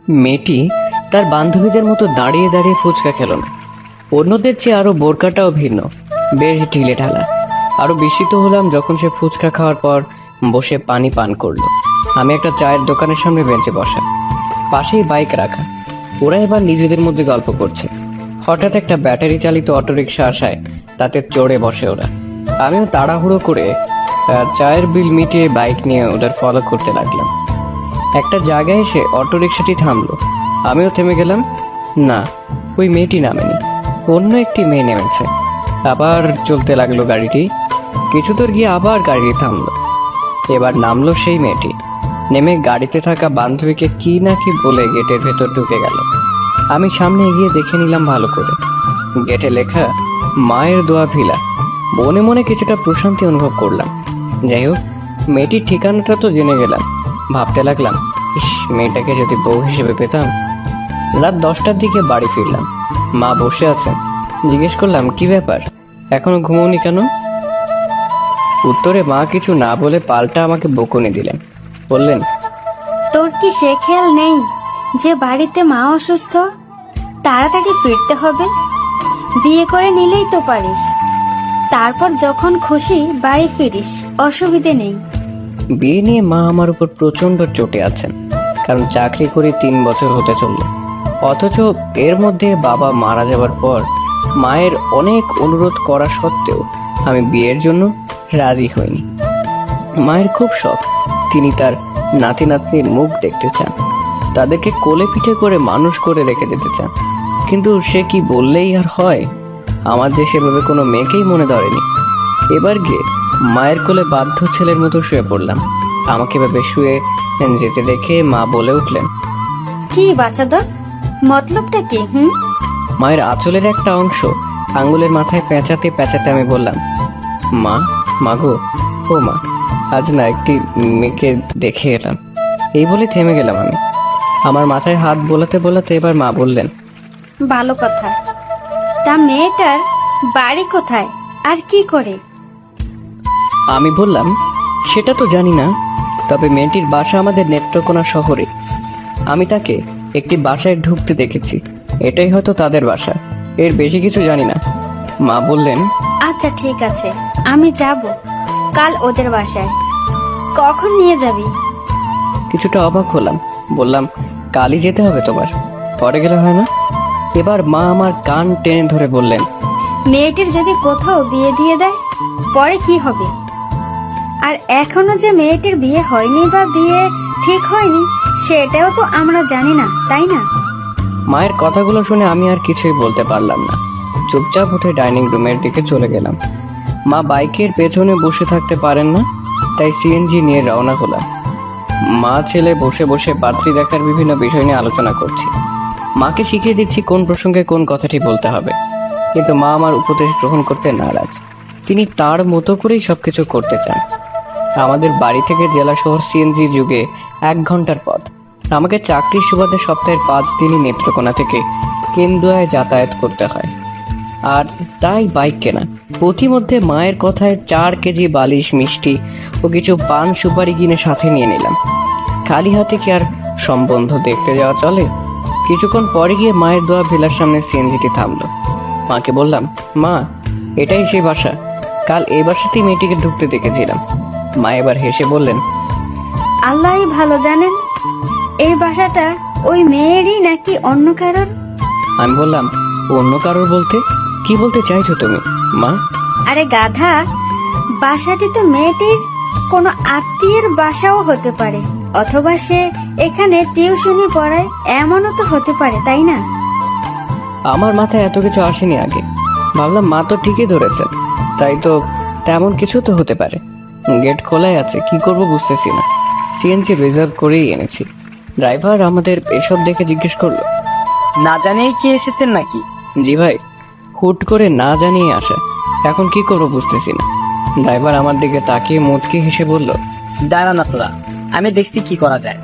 মেয়েটি তার বান্ধবীদের মতো দাঁড়িয়ে দাঁড়িয়ে ফুচকা খেল না, অন্যদের চেয়ে আরো বোরকাটাও ভিন্ন, বেশ ঢিলে ঢালা। আরো বিস্মিত হলাম যখন সে ফুচকা খাওয়ার পর বসে পানি পান করলো। আমি একটা চায়ের দোকানের সামনে বেঞ্চে বসা, পাশেই বাইক রাখা। ওরা এবার নিজেদের মধ্যে গল্প করছে। হঠাৎ একটা ব্যাটারি চালিত অটোরিকশা আসায় তাতে চড়ে বসে ওরা। আমিও তাড়াহুড়ো করে চায়ের বিল মিটিয়ে বাইক নিয়ে ওদের ফলো করতে লাগলাম। একটা জায়গায় এসে অটোরিকশাটি থামলো। আমিও থেমে গেলাম। না, ওই মেয়েটি নামেনি, অন্য একটি মেয়ে নেমেছে। আবার চলতে লাগলো গাড়িটি। কিছু দূর গিয়ে আবার গাড়ি থামলো। এবার নামলো সেই মেয়েটি, নেমে গাড়িতে থাকা বান্ধবীকে কি না কি বলে গেটের ভেতর ঢুকে গেল। আমি সামনে এগিয়ে দেখে নিলাম ভালো করে, গেটে লেখা মায়ের দোয়া ভিলা। মনে মনে কিছুটা প্রশান্তি অনুভব করলাম। যাই হোক, মেয়েটির ঠিকানাটা তো জেনে গেলাম। ভাবতে লাগলাম, ইস, মেয়েটাকে যদি বউ হিসেবে পেতাম। রাত 10টার দিকে বাড়ি ফিরলাম। মা বসে আছেন। জিজ্ঞেস করলাম, কি ব্যাপার, এখনো ঘুমোনি কেন? উত্তরে মা কিছু না বলে পাল্টা আমাকে বকুনি দিলেন। বললেন, তোর কি সে খেয়াল নেই যে বাড়িতে মা অসুস্থ, তাড়াতাড়ি ফিরতে হবে? বিয়ে করে নিলেই তো পারিস, তারপর যখন খুশি বাড়ি ফিরিস, অসুবিধে নেই। বিয়ে নিয়ে মা আমার উপর প্রচন্ড চটে আছেন, কারণ চাকরি করে 3 বছর হতে চলল। অথচ এর মধ্যে বাবা মারা যাবার পর মায়ের অনেক অনুরোধ করা সত্ত্বেও আমি বিয়ের জন্য রাজি হইনি। মায়ের খুব শখ, তিনি তার নাতি নাতনির মুখ দেখতে চান, তাদেরকে কোলে পিঠে করে মানুষ করে রেখে যেতে চান। কিন্তু সে কি বললেই আর হয়? আমার যে সেভাবে কোনো মেয়েকেই মনে ধরেনি। এবার গিয়ে মায়ের কোলে বাধ্য ছেলের মতো শুয়ে পড়লাম। আমাকে এভাবে শুয়ে যেতে দেখে মা বলে উঠলেন, কি বাচ্চাদের মতলবটা কি? মায়ের আঁচলের একটা অংশ আঙ্গুলের মাথায় পেঁচাতে পেঁচাতে আমি বললাম, মা, মাগো, ও মা, আজ না একটি মেয়েকে দেখে এলাম। এই বলে থেমে গেলাম আমি। আমার মাথায় হাত বোলাতে বোলাতে এবার মা বললেন, ভালো কথা। তা মেয়েটার বাড়ি কোথায় আর কি করে? আমি বললাম, সেটা তো জানি না, তবে মেয়েটির বাসা আমাদের নেত্রকোনা শহরে। আমি তাকে একটি বাসায় ঢুকতে দেখেছি, এটাই হয়তো তাদের বাসা, এর বেশি কিছু জানি না। মা বললেন, আচ্ছা ঠিক আছে, আমি যাব কাল ওদের বাসায়। কখন নিয়ে যাবি? কিছুটা অবাক হলাম। বললাম, কালই যেতে হবে তোমার, পরে গেলে হয় না? এবার মা আমার কান টেনে ধরে বললেন, মেয়েটির যদি কোথাও বিয়ে দিয়ে দেয়, পরে কি হবে? আর এখনো যে মেয়েটির বিয়ে হয়নি বা বিয়ে ঠিক হয়নি, সেটাও তো আমরা জানি না, তাই না? মায়ের কথাগুলো শুনে আমি আর কিছুই বলতে পারলাম না। চুপচাপ উঠে ডাইনিং রুমের দিকে চলে গেলাম। মা বাইকের পেছনে বসে থাকতে পারেন না, তাই সিএনজি নিয়ে রওনা হলাম। মা ছেলে বসে বসে পাত্রী দেখার বিভিন্ন বিষয় নিয়ে আলোচনা করছি। মাকে শিখিয়ে দিচ্ছি কোন প্রসঙ্গে কোন কথাটি বলতে হবে, কিন্তু মা আমার উপদেশ গ্রহণ করতে নারাজ। তিনি তার মতো করেই সবকিছু করতে চান। আমাদের বাড়ি থেকে জেলা শহর সিএনজি যুগে 1 ঘন্টার পথ। আমাকে চাকরির সুবাদে সপ্তাহের 5 দিনই নেত্রকোনা থেকে কেন্দুয়ায় যাতায়াত করতে হয়। আর তাই বাইক কেনা। পথিমধ্যে মায়ের কথায় 4 কেজি বালিশ মিষ্টি ও কিছু পান সুপারি কিনে সাথে নিয়ে নিলাম। খালি হাতে কি আর সম্বন্ধ দেখতে যাওয়া চলে? কিছুক্ষণ পরে গিয়ে মায়ের দোয়া ভিলার সামনে সিএনজিটি থামলো। মাকে বললাম, মা, এটাই সেই বাসা, কাল এই বাসাতেই মেয়েটিকে ঢুকতে দেখেছিলাম। মা এবার হেসে বললেন, আল্লাহই ভালো জানেন, এই বাসাটা ওই মেয়েরই নাকি অন্য কারোর? আমি বললাম, অন্য কারোর বলতে কি বলতে চাইছো তুমি মা? আরে গাধা, বাসাটি তো মেয়েটির কোনো আত্মীয়ের বাসাও হতে পারে, অথবা সে এখানে টিউশনি পড়ায়, এমনও তো হতে পারে, তাই না? আমার মাথায় এত কিছু আসেনি আগে। ভাবলাম মা তো ঠিকই ধরেছেন, তাই তো তেমন কিছু তো হতে পারে। গেট খোলাই আছে, কি করব বুঝতেছি না। সিএনজি রিজার্ভ করেই এনেছি। ড্রাইভার আমাদের এসব দেখে জিজ্ঞেস করলো, না জানিয়ে কি এসেছেন নাকি? জি ভাই, হুট করে না জানিয়ে আসা, এখন কি করবো বুঝতেছি না। ড্রাইভার আমার দিকে তাকিয়ে মুচকি হেসে বলল, দাঁড়া না তোরা, আমি দেখছি কি করা যায়।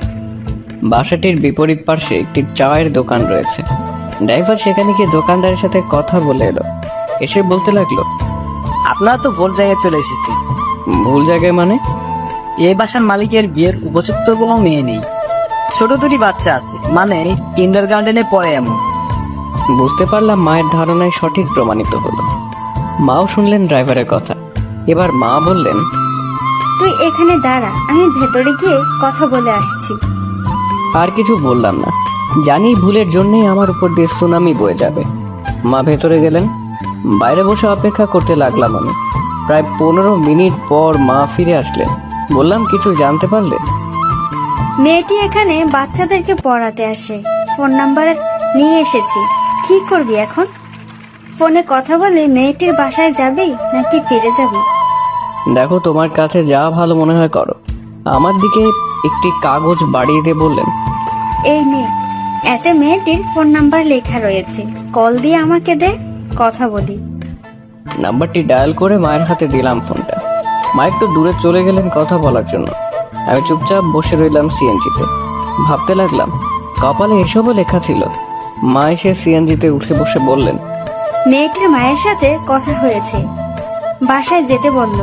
বাসাটির বিপরীত পার্শ্বে একটি চায়ের দোকান রয়েছে। ড্রাইভার সেখানে গিয়ে দোকানদারের সাথে কথা বলে এলো। এসে বলতে লাগলো, আপনারা তো ভুল জায়গায় চলে এসেছেন। ভুল জায়গায় মানে? এই বাসার মালিকের বিয়ের উপযুক্ত কোনো মেয়ে নেই। ছোট দুটি বাচ্চা আছে, মানে কিন্ডার গার্ডেনে পড়ে এমন। বুঝতে পারলাম মায়ের ধারণায় সঠিক প্রমাণিত হলো। মাও শুনলেন ড্রাইভারের কথা। এবার মা বললেন, তুই এখানে দাঁড়া, আমি ভেতরে গিয়ে কথা বলে আসছি। আর কিছু বললাম না, জানি ভুলের জন্যই আমার উপর দিয়ে সুনামি বয়ে যাবে। মা ভেতরে গেলেন, বাইরে বসে অপেক্ষা করতে লাগলাম আমি। প্রায় 15 মিনিট পর মা ফিরে আসলেন। বললাম, কিছু জানতে পারলে? মেয়েটি এখানে বাচ্চাদেরকে পড়াতে আসে, ফোন নাম্বার নিয়ে এসেছি। কি করবি এখন? ফোনে কথা বলে মেয়েটির বাসায় যাবি নাকি ফিরে যাবি? দেখো, তোমার কাছে যা ভালো মনে হয় করো। আমার দিকে একটি কাগজ বাড়িয়ে দিয়ে বললেন, এই নে, এতে মেয়েটির ফোন নাম্বার লেখা রয়েছে, কল দিয়ে আমাকে দে, কথা বলি। নাম্বারটি ডায়াল করে মায়ের হাতে দিলাম ফোনটা। মা একটু দূরে চলে গেলেন কথা বলার জন্য। আমি চুপচাপ বসে রইলাম সিএনজিতে। ভাবতে লাগলাম, কপালে এসবও লেখা ছিল। মা এসে সিএনজিতে উঠে বসে বললেন, মেয়েটির মায়ের সাথে কথা হয়েছে, বাসায় যেতে বলল।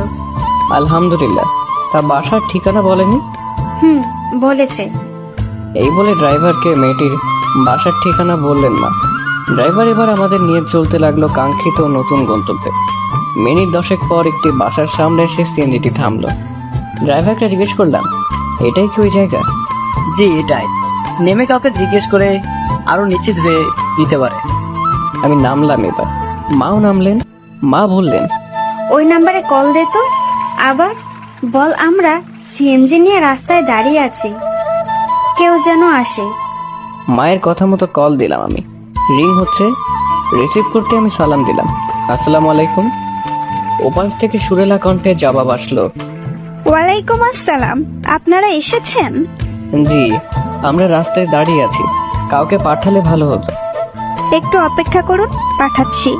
আলহামদুলিল্লাহ। তা বাসার ঠিকানা বলেনি? বলেছে। এই বলে ড্রাইভারকে মেয়েটির বাসার ঠিকানা বললেন মা। ড্রাইভার এবার আমাদের নিয়ে চলতে লাগলো কাঙ্ক্ষিত নতুন গন্তব্যে। মিনিট 10 পর একটি বাসার সামনে এসে সিএনজিটি থামলো। ড্রাইভারকে জিজ্ঞেস করলাম, এটাই কি ওই জায়গা? জি এটাই। নেমে কাউকে জিজ্ঞেস করে আরো নিশ্চিত হয়ে নিতে পারে। আমি নামলাম। এবার মাও নামলেন। মা বললেন, ওই নাম্বারে কল দে তো। আবার বল, আমরা সিএনজি নিয়ে রাস্তায় দাঁড়িয়ে আছি, কেউ যেন আসে। মায়ের কথা মতো কল দিলাম আমি। রিং হচ্ছে। রিসিভ করতে আমি সালাম দিলাম, আসসালামু আলাইকুম। ওপাশ থেকে সুরেলা কণ্ঠে জবাব আসলো, ওয়ালাইকুম আসসালাম, আপনারা এসেছেন? জি, আমরা রাস্তায় দাঁড়িয়ে আছি, কাউকে পাঠালে ভালো হতো। একটু অপেক্ষা করুন, পাঠাচ্ছি।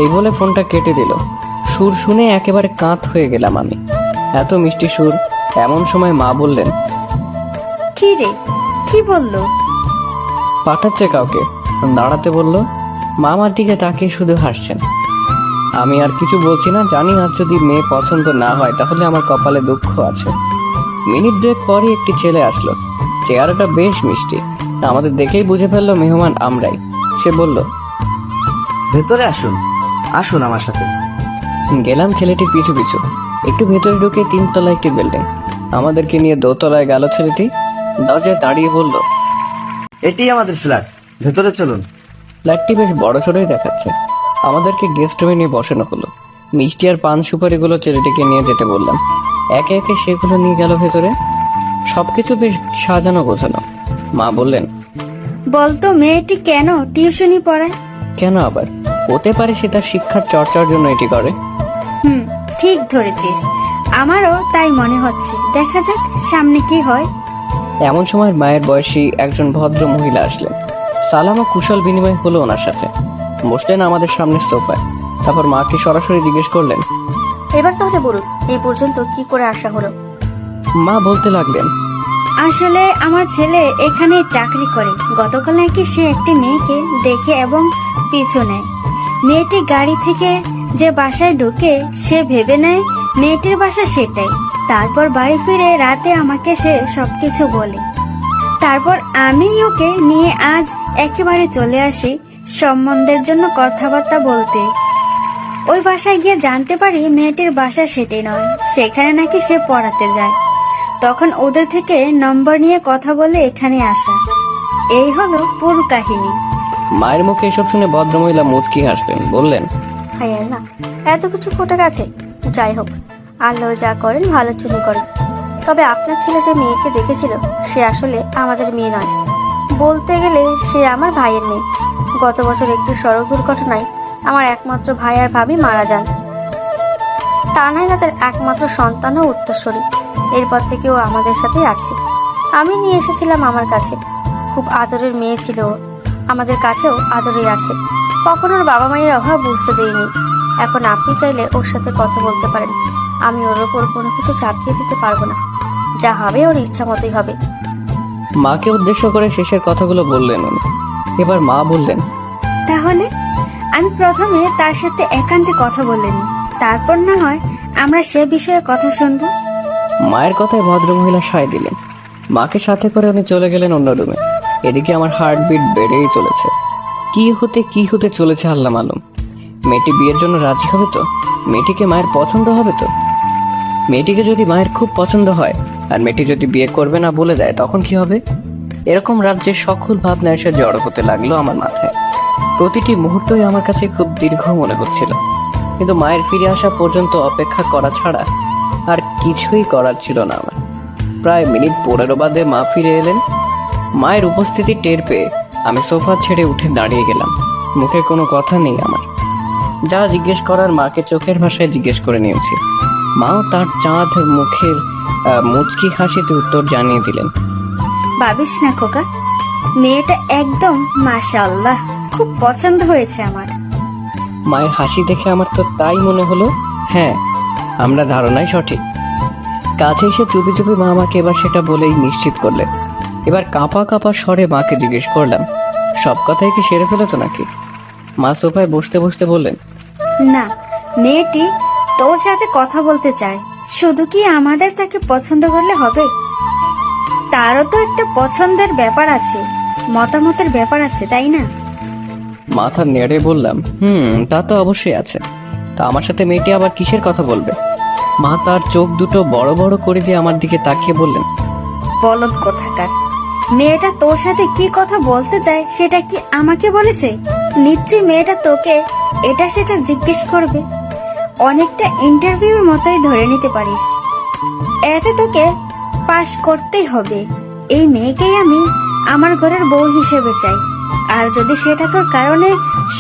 এই বলে ফোনটা কেটে দিল। সুর শুনে একেবারে কাঁত হয়ে গেলাম আমি। এত মিষ্টি সুর। এমন সময় মা বললেন, কি রে, কি বললো? পাঠাচ্ছে কাউকে, দাঁড়াতে বলল। মা আমার দিকে তাকিয়ে শুধু হাসছেন। আমি আর কিছু বলছি না, জানি আজ যদি মেয়ে পছন্দ না হয় তাহলে আমার কপালে দুঃখ আছে। মিনিট 2 পরই একটি ছেলে আসলো। চেহারাটা বেশ মিষ্টি। আমাদের দেখেই বুঝে ফেললো মেহমান আমরাই। সে বলল, ভেতরে আসুন, আসুন আমার সাথে। গেলাম ছেলেটির পিছু পিছু। একটু ভেতরে ঢুকে 3 তলা একটি বিল্ডিং। আমাদেরকে নিয়ে 2 তলায় গেল ছেলেটি। দরজায় দাঁড়িয়ে বলল, এটি আমাদের ফ্ল্যাট, ভেতরে চলুন। ফ্ল্যাটটি বেশ বড় সড়োই দেখাচ্ছে। আমাদেরকে গেস্ট রুমে নিয়ে বসানো হলো। মিষ্টি আর পান সুপারিগুলো ছেলেটিকে নিয়ে যেতে বললাম। একে একে সেগুলো নিয়ে গেল ভেতরে। সবকিছু বেশ সাজানো গোছানো। মা বললেন, বলতো মেয়েটি কেন টিউশনি পড়ায়? কেন আবার? হতে পারে সে তার শিক্ষার চর্চার জন্য এটি করে। ঠিক ধরেছিস, আমারও তাই মনে হচ্ছে। দেখা যাক সামনে কি হয়। এমন সময় মায়ের বয়সী একজন ভদ্র মহিলা আসলেন। সালাম ও কুশল বিনিময় হলো ওনার সাথে। বসলেন আমাদের সামনে সোফায়। তারপর মাকে সরাসরি জিজ্ঞেস করলেন, এবার তাহলে বলুন, এই পর্যন্ত কি করে আসা হলো? মা বলতে লাগলেন, আসলে আমার ছেলে এখানে চাকরি করে। গতকাল নাকি সে একটি মেয়েকে দেখে এবং পিছু নেয়। মেয়েটি গাড়ি থেকে যে বাসায় ঢুকে সে ভেবে নেয় মেয়েটির বাসা সেটাই। তারপর বাড়ি ফিরে রাতে আমাকে সে সবকিছু বলে। তারপর আমি ওকে নিয়ে আজ একেবারে চলে আসি সম্বন্ধের জন্য কথাবার্তা বলতে। ওই বাসায় গিয়ে জানতে পারি মেয়েটির বাসা সেটাই নয়, সেখানে নাকি সে পড়াতে যায়। তখন ওদের থেকে নম্বর নিয়ে কথা বলে এখানে আসা। এই হলো পুরো কাহিনী। মায়ের মুখে এসব শুনে ভদ্রমহিলা মুচকি হাসলেন। বললেন, হাই আল্লাহ, এত কিছু ঘটে গেছে। যাই হোক, আল্লাহ যা করেন ভালোর জন্য করেন। তবে আপনার ছেলে যে মেয়েকে দেখেছিল সে আসলে আমাদের মেয়ে নয়, বলতে গেলে সে আমার ভাইয়ের মেয়ে। গত বছর একটি সড়ক দুর্ঘটনায় আমার একমাত্র ভাই আর ভাবি মারা যান। তা নয় তাদের একমাত্র সন্তান ও উত্তরসূরি। এরপর থেকে ও আমাদের সাথেই আছে। আমি নিয়ে এসেছিলাম আমার কাছে। খুব আদরের মেয়ে ছিল ও, আমাদের কাছেও আদরেই আছে। কখনো ওর বাবা মায়ের অভাব বুঝতে দেয়নি। এখন আপনি চাইলে ওর সাথে কথা বলতে পারেন। আমি ওর ওপর কোনো কিছু চাপিয়ে দিতে পারবো না। যা হবে ওর ইচ্ছা মতোই হবে। মাকে উদ্দেশ্য করে শেষের কথাগুলো বললেন উনি। এবার মা বললেন, তাহলে আমি প্রথমে তার সাথে একান্তে কথা বলে নিই, তারপর না হয় আমরা সে বিষয়ে কথা শুনবো। মায়ের কথায় ভদ্রমহিলা সায় দিলেন। মাকে সাথে করে উনি চলে গেলেন অন্য রুমে। এদিকে আমার হার্টবিট বেড়েই চলেছে। কি হতে চলেছে আল্লাহ মালুম। মেয়েটি বিয়ের জন্য রাজি হবে তো? মেয়েটিকে মায়ের পছন্দ হবে তো? মেয়েটিকে যদি মায়ের খুব পছন্দ হয় আর মেয়েটি যদি বিয়ে করবে না বলে দেয়, তখন কি হবে? এরকম রাজ্যের সকল ভাবনা এসে জড়ো হতে লাগলো আমার মাথায়। প্রতিটি মুহূর্তই আমার কাছে খুব দীর্ঘ মনে হচ্ছিল, কিন্তু মায়ের ফিরে আসা পর্যন্ত অপেক্ষা করা ছাড়া আর কিছুই করার ছিল না আমার। প্রায় মিনিট 15 বাদে মা ফিরে এলেন। মায়ের উপস্থিতি টের পেয়ে আমি সোফা ছেড়ে উঠে দাঁড়িয়ে গেলাম। মুখে কোনো কথা নেই আমার। যা জিজ্ঞেস করার মাকে চোখের ভাষায় জিজ্ঞেস করে নিয়েছি। মাও তার চাঁদ মুখের মুচকি হাসিতে উত্তর জানিয়ে দিলেন। ভাবিস না খোকা, মেয়েটা একদম মাশাআল্লাহ, খুব পছন্দ হয়েছে আমার। মায়ের হাসি দেখে আমার তো তাই মনে হলো। হ্যাঁ, আমরা ধারণাই সঠিক। কাছে এসে চুপি চুপি মা আমাকে এবার সেটা বলেই নিশ্চিত করলেন। এবার কাঁপা কাঁপা স্বরে মাকে জিজ্ঞেস করলাম, সব কথাই কি সেরে ফেলেছো নাকি? মা সোফায় বসতে বসতে বললেন, না, মেয়েটি তোর সাথে কথা বলতে চায়। শুধু কি আমাদের তাকে পছন্দ করলে হবে? তারও তো একটা পছন্দের ব্যাপার আছে, মতামতের ব্যাপার আছে, তাই না? মাথা নেড়ে বললাম, তা তো অবশ্যই আছে। তা আমার সাথে মেয়েটি আবার কিসের কথা বলবে? মা তার চোখ দুটো বড় বড় করে দিয়ে আমার দিকে তাকিয়ে বললেন, বলদ কোথাকার, মেয়েটা তোর সাথে কি কথা বলতে চায় সেটা কি আমাকে বলেছে? নিশ্চয়ই মেয়েটা তোকে এটা সেটা জিজ্ঞেস করবে। অনেকটা ইন্টারভিউর মতোই ধরে নিতে পারিস। এতে তোকে পাশ করতেই হবে। এই মেয়েকেই আমি আমার ঘরের বউ হিসেবে চাই। আর যদি সেটা তোর কারণে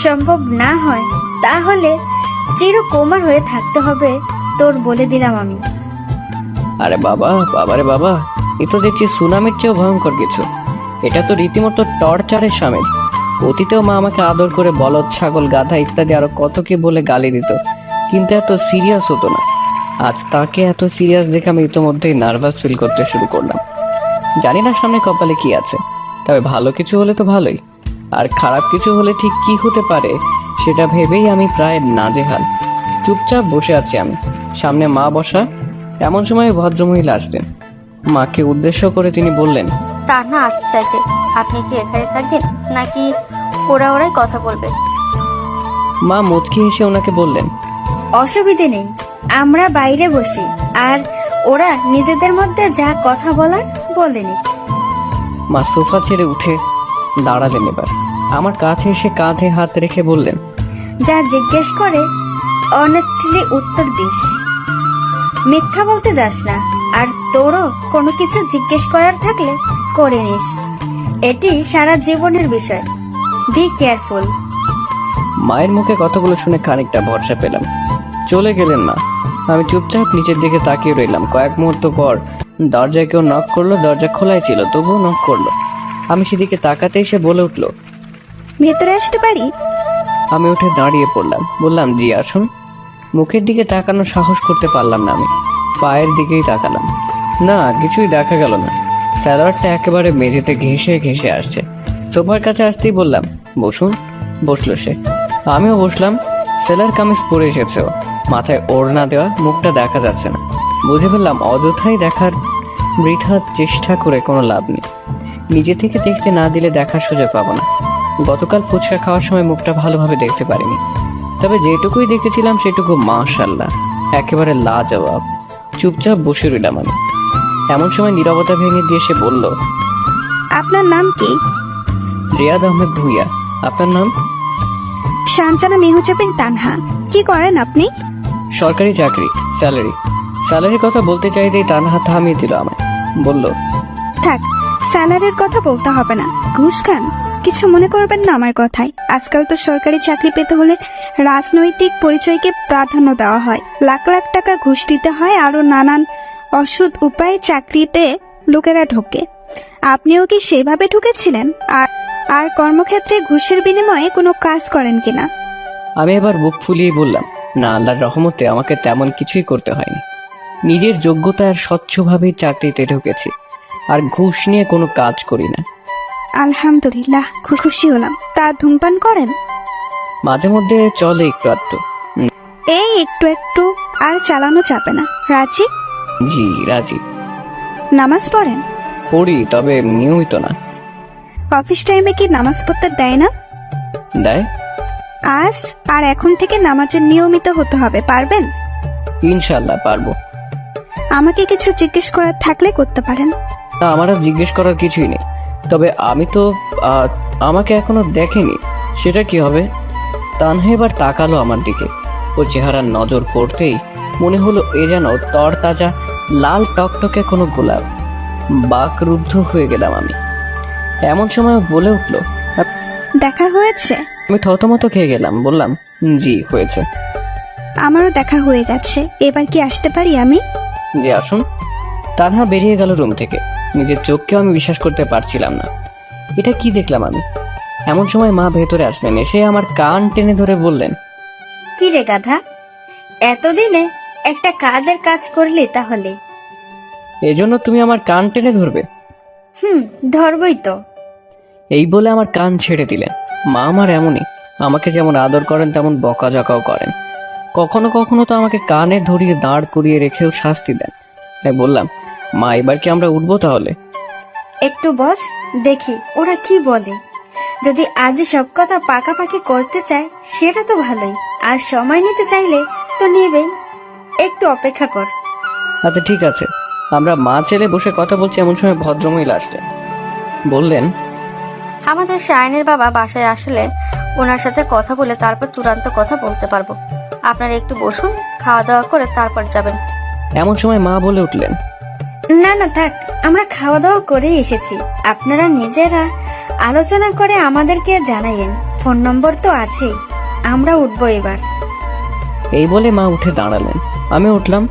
সম্ভব না হয়, তাহলে চিরকুমার হয়ে থাকতে হবে তোর, বলে দিলাম আমি। আরে বাবা, বাবারে বাবা, এ তো দেখছি সুনামির চেয়েও ভয়ঙ্কর কিছু। এটা তো রীতিমতো টর্চারের সামিল। অতীতেও মা আমাকে আদর করে বলদ, ছাগল, গাধা ইত্যাদি আরো কত কি বলে গালি দিত, কিন্তু এত সিরিয়াস হতো না। আজ তাকে এত সিরিয়াস দেখে আমি ইতোমধ্যেই নার্ভাস ফিল করতে শুরু করলাম। জানি না সামনে কপালে কি আছে, তবে ভালো কিছু হলে তো ভালোই, আর খারাপ কিছু হলে ঠিক কি হতে পারে সেটা ভেবেই আমি প্রায় নাজেহাল। চুপচাপ বসে আছি আমি, সামনে মা বসা। এমন সময় ভদ্রমহিলা আসলেন। মাকে উদ্দেশ্য করে তিনি বললেন, তার না আসতে চাইছে, আপনি কি এখানে থাকবেন নাকি ওরাই কথা বলবে? মা মুচকি হেসে ওনাকে বললেন, অসুবিধে নেই, আমরা বাইরে বসি, আর ওরা নিজেদের মধ্যে যা কথা বলার বলে নিক। মা সোফা ছেড়ে উঠে দাঁড়ালেন। এবার আমার কাছে এসে কাঁধে হাত রেখে বললেন, যা জিজ্ঞেস করে অনেস্টলি উত্তর দিস, মিথ্যা বলতে যাস না। আর তোরও কোনো কিছু জিজ্ঞেস করার থাকলে করে নিস। এটি সারা জীবনের বিষয়। Be careful. মায়ের মুখে কথাগুলো শুনে খানিকটা ভরসা পেলাম। চলে গেলেন মা। আমি চুপচাপ নিচের দিকে তাকিয়ে রইলাম। কয়েক মুহূর্ত পর দরজায় কেউ নক করলো। দরজা খোলাই ছিল, তবুও নক করলো। আমি সেদিকে তাকাতে এসে বলে উঠলো, ভেতরে আসতে পারি? আমি উঠে দাঁড়িয়ে পড়লাম। বললাম, জি আসুন। মুখের দিকে তাকানোর সাহস করতে পারলাম না আমি। পায়ের দিকেই তাকালাম, না কিছুই দেখা গেল না। স্যালাডটা একেবারে মেঝেতে ঘেঁষে ঘেঁষে আসছে। সোফার কাছে আসতেই বললাম, বসুন। বসলো সে, আমিও বসলাম। সেলার কামিজ পরে এসেছে ও, মাথায় ওড়না দেওয়া, মুখটা দেখা যাচ্ছে না। বুঝে ফেললাম অযথাই দেখার বৃথা চেষ্টা করে কোনো লাভ নেই। নিজে থেকে দেখতে না দিলে দেখার সুযোগ পাবো না। গতকাল ফুচকা খাওয়ার সময় মুখটা ভালোভাবে দেখতে পারিনি, তবে যেটুকুই দেখেছিলাম সেটুকু মাশাআল্লাহ একেবারে লাজবাব। চুপচাপ বসে রইলাম আমি। এমন সময় নীরবতা ভেঙে দিয়ে সে বলল, আপনার নাম কি? রিয়াদ আহমেদ ভুইয়া। আপনার নাম? শানচানা মেহুজাবিন তানহা। কি করেন আপনি? সরকারি চাকরি, স্যালারির কথা বলতে চাইতেই তানহা থামিয়ে দিল আমায়। বলল, থাক, স্যালারির কথা বলতে হবে না। ঘুষ খান? কিছু মনে করবেন না আমার কথায়। আজকাল তো সরকারি চাকরি পেতে হলে রাজনৈতিক পরিচয়কে প্রাধান্য দেওয়া হয়, লাখ লাখ টাকা ঘুষ দিতে হয়, আরো নানান অসৎ উপায়ে চাকরিতে লোকেরা ঢোকে। আপনিও কি সেভাবে ঢুকেছিলেন? আর কর্মক্ষেত্রে ঘুষের বিনিময়ে কোনো কাজ করেন কিনা? আমি এবার বুক ফুলিয়ে বললাম, না, আল্লাহর রহমতে আমাকে তেমন কিছুই করতে হয়নি। নিজের যোগ্যতা আর স্বচ্ছভাবেই চাকরিতে ঢুকেছি, আর ঘুষ নিয়ে কোনো কাজ করি না। আলহামদুলিল্লাহ, খুশি হলাম। তা ধূমপান করেন? মাঝে মধ্যে চলে একটু আধটু। এই একটু একটু আর চালানো যাবে না। রাজি? জি রাজি। নামাজ পড়েন? পড়ি, তবে নিয়মিত না। অফিস টাইমে কি নামাজ পড়তে দেয় না? দেয়। আজ আর এখন থেকে নামাজের নিয়মিত হতে হবে, পারবেন? ইনশাল্লাহ পারবো। আমাকে কিছু জিজ্ঞেস করার থাকলে করতে পারেন। তা আমার আর জিজ্ঞেস করার কিছুই নেই, তবে আমি তো আমাকে এখনো দেখেনি, সেটা কি হবে? তানহা এবার তাকালো আমার দিকে। ও চেহারার নজর পড়তেই মনে হলো এ যেন তরতাজা লাল টকটকে কোনো গোলাপ। বাকরুদ্ধ হয়ে গেলাম আমি। এমন সময় বলে উঠলো, দেখা হয়েছে? আমি থতমত খেয়ে গেলাম, বললাম জি হয়েছে। আমারও দেখা হয়ে গেছে, এবার কি আসতে পারি আমি? জি আসুন। তানহা বেরিয়ে গেল রুম থেকে। নিজের চোখকেও আমি বিশ্বাস করতে পারছিলাম না। এটা কি দেখলাম আমি? এমন সময় মা ভেতরে আসলেন, এসে আমার কান টেনে ধরে বললেন, কি রে গাধা, এতদিনে একটা কাজের কাজ করলি তাহলে? এজন্য তুমি আমার কান টেনে ধরবে? ধরবই তো। এই বলে আমার কান ছেড়ে দিলেন। মা আমার এমনই, আমাকে যেমন আদর করেন তেমন বকাঝকাও করেন। কখনো কখনো তো আমাকে কানে ধরিয়ে দাঁড় করিয়ে রেখেও শাস্তি দেন। তাই বললাম, মা এবার কি আমরা উঠবো তাহলে? একটু বস, দেখি ওরা কি বলে। যদি আজই সব কথা পাকাপাকি করতে চায় সেটা তো ভালোই, আর সময় নিতে চাইলে তো নেবেই। একটু অপেক্ষা কর। আচ্ছা ঠিক আছে। আমরা মা ছেলে বসে কথা বলছি, এমন সময় ভদ্রমহিলা আসলেন। বললেন, আমাদের শায়নের বাবা বাসায় আসলে ওনার সাথে কথা বলে তারপর চূড়ান্ত কথা বলতে পারবো। আপনারা একটু বসুন, খাওয়া দাওয়া করে তারপর যাবেন। এমন সময় মা বলে উঠলেন, না না থাক, আমরা খাওয়া দাওয়া করেই এসেছি। আপনারা নিজেরা আলোচনা করে আমাদেরকে জানাইয়েন। ফোন নম্বর তো আছেই। আমরা উঠবো এবার। এই বলে মা উঠে দাঁড়ালেন। আমি উঠলাম।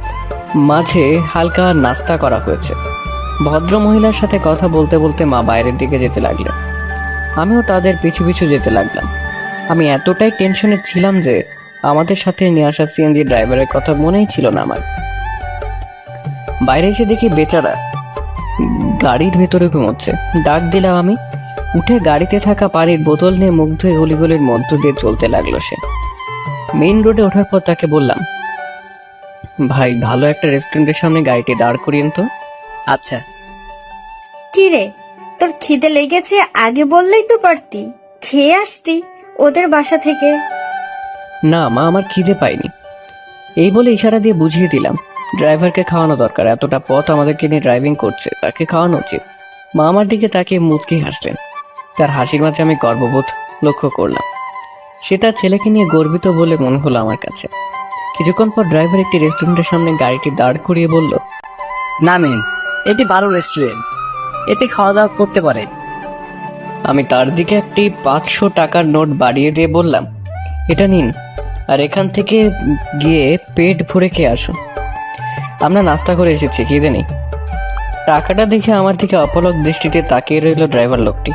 মাঝে হালকা নাস্তা করা হয়েছে। ভদ্র মহিলার সাথে কথা বলতে বলতে মা বাইরের দিকে যেতে লাগলেন। আমিও তাদের পিছু পিছু যেতে লাগলাম। আমি এতটাই টেনশনে ছিলাম যে আমাদের সাথে নিয়ে আসা সিএনজি ড্রাইভারের কথা মনেই ছিল না আমার। বাইরে এসে দেখি বেচারা গাড়ির ভেতরে ঘুমোচ্ছে। ডাক দিলাম আমি। উঠে গাড়িতে থাকা পানির বোতল নিয়ে মুখ ধুয়ে গলিগুলির মধ্য দিয়ে চলতে লাগলো সে। মেইন রোডে ওঠার পর তাকে বললাম, ভাই ভালো একটা রেস্টুরেন্টের সামনে গাড়িটি দাঁড় করিয়েন তো। আচ্ছা। কি রে, তোর খিদে লেগেছে? আগে বললেই তো পারতি, খেয়ে আসতি ওদের বাসা থেকে। না মা, আমার খিদে পাইনি। এই বলে ইশারা দিয়ে বুঝিয়ে দিলাম ড্রাইভারকে খাওয়ানো দরকার। এতটা পথ আমাদেরকে নিয়ে ড্রাইভিং করছে, তাকে খাওয়ানো উচিত। মা আমার দিকে তাকিয়ে মুচকি হাসলেন। তার হাসির মাঝে আমি গর্ববোধ লক্ষ্য করলাম। সে তার ছেলেকে নিয়ে গর্বিত বলে মনে হলো আমার কাছে। কিছুক্ষণ পর ড্রাইভার একটি রেস্টুরেন্টের সামনে গাড়িটি দাঁড় করিয়ে বলল, নামেন, এটি ভালো রেস্টুরেন্ট, এতে খাওয়া দাওয়া করতে পারে। আমি তার দিকে একটি 500 টাকার নোট বাড়িয়ে দিয়ে বললাম, এটা নিন, আর এখান থেকে গিয়ে পেট ভরে খেয়ে আসুন। আমরা নাস্তা করে এসেছি, খিদে নেই। টাকাটা দেখে আমার দিকে অপলক দৃষ্টিতে তাকিয়ে রইল ড্রাইভার লোকটি।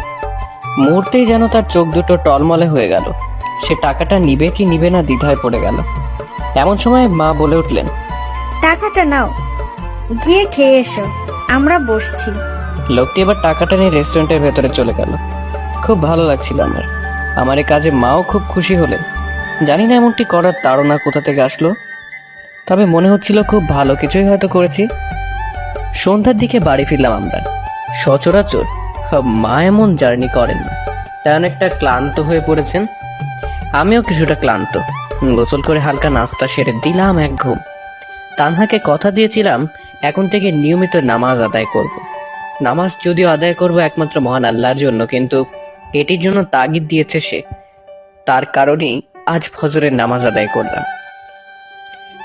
মুহূর্তেই যেন তার চোখ দুটো টলমলে হয়ে গেল। সে টাকাটা নিবে কি নিবে না দ্বিধায় পড়ে গেল। এমন সময় মা বলে উঠলেন, টাকাটা নাও, গিয়ে খেয়ে এসো, আমরা বসছি। লোকটি এবার টাকাটা নিয়ে রেস্টুরেন্টের ভেতরে চলে গেল। খুব ভালো লাগছিল আমার এই কাজে। মাও খুব খুশি হলেন। জানি না এমনটি করার তাড়না কোথা থেকে আসলো, তবে মনে হচ্ছিল খুব ভালো কিছুই হয়তো করেছি। সন্ধ্যার দিকে বাড়ি ফিরলাম আমরা। সচরাচর মা এমন জার্নি করেন না, তাই অনেকটা ক্লান্ত হয়ে পড়েছেন। আমিও কিছুটা ক্লান্ত। গোসল করে হালকা নাস্তা সেরে দিলাম এক ঘুম। তানহাকে কথা দিয়েছিলাম এখন থেকে নিয়মিত নামাজ আদায় করব। নামাজ যদিও আদায় করব একমাত্র মহান আল্লাহর জন্য, কিন্তু এটির জন্য তাগিদ দিয়েছে সে। তার কারণেই আজ ফজরের নামাজ আদায় করলাম।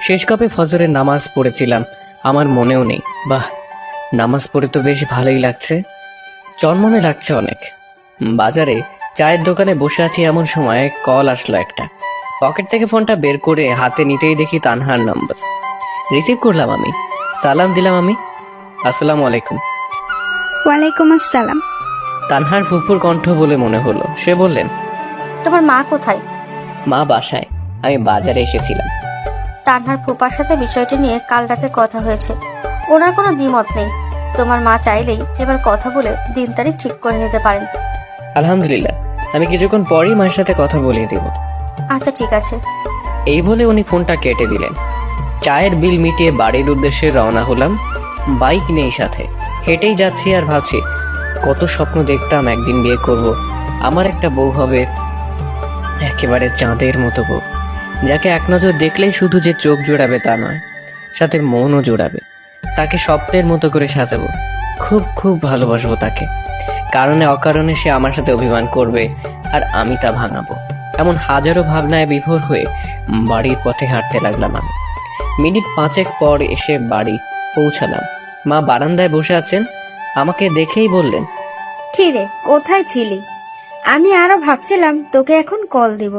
শেষ কবে ফজরের নামাজ পড়েছিলাম আমার মনেও নেই। বাহ, নামাজ পড়ে তো বেশ ভালোই লাগছে, চনমনে লাগছে অনেক। বাজারে চায়ের দোকানে বসে আছি, এমন সময় কল আসলো একটা। পকেট থেকে ফোনটা বের করে হাতে নিতেই দেখি তানহার নম্বর। রিসিভ করলাম আমি। সালাম দিলাম আমি, আসসালামু আলাইকুম। ওয়ালাইকুম আসসালাম। তানহার ফুফুর কণ্ঠ বলে মনে হলো। সে বললেন, তোমার মা কোথায়? মা বাসায়, আমি বাজারে এসেছিলাম। তানহার ফুপার সাথে বিষয়টি নিয়ে কাল রাতে কথা হয়েছে। ওনার কোনো দ্বিমত নেই। তোমার মা চাইলেই এবার কথা বলে দিন তারিখ ঠিক করে নিতে পারেন। আলহামদুলিল্লাহ, আমি কিছুক্ষণ পরই মায়ের সাথে কথা বলিয়ে দেব। আচ্ছা ঠিক আছে। এই বলে উনি ফোনটা কেটে দিলেন। চায়ের বিল মিটিয়ে বাড়ির উদ্দেশ্যে রওনা হলাম, বাইক নেই সাথে। হেঁটেই যাচ্ছি আর ভাবছি কত স্বপ্ন দেখতাম একদিন বিয়ে করব, আমার একটা বউ হবে, একেবারে চাঁদের মতো বউ, যাকে এক নজর দেখলেই শুধু যে চোখ জোড়াবে তা নয়, সাথে মনও জোড়াবে। তাকে স্বপ্নের মতো করে সাজাবো, খুব খুব ভালোবাসবো তাকে। কারণে অকারণে সে আমার সাথে অভিমান করবে আর আমি তা ভাঙাবো। এমন হাজারো ভাবনায় বিভোর হয়ে বাড়ির পথে হাঁটতে লাগলাম আমি। মিনিট 5 পর এসে বাড়ি পৌঁছালাম। মা বারান্দায় বসে আছেন, আমাকে দেখেই বললেন, কি রে, কোথায় ছিলি? আমি আরো ভাবছিলাম তোকে এখন কল দিব।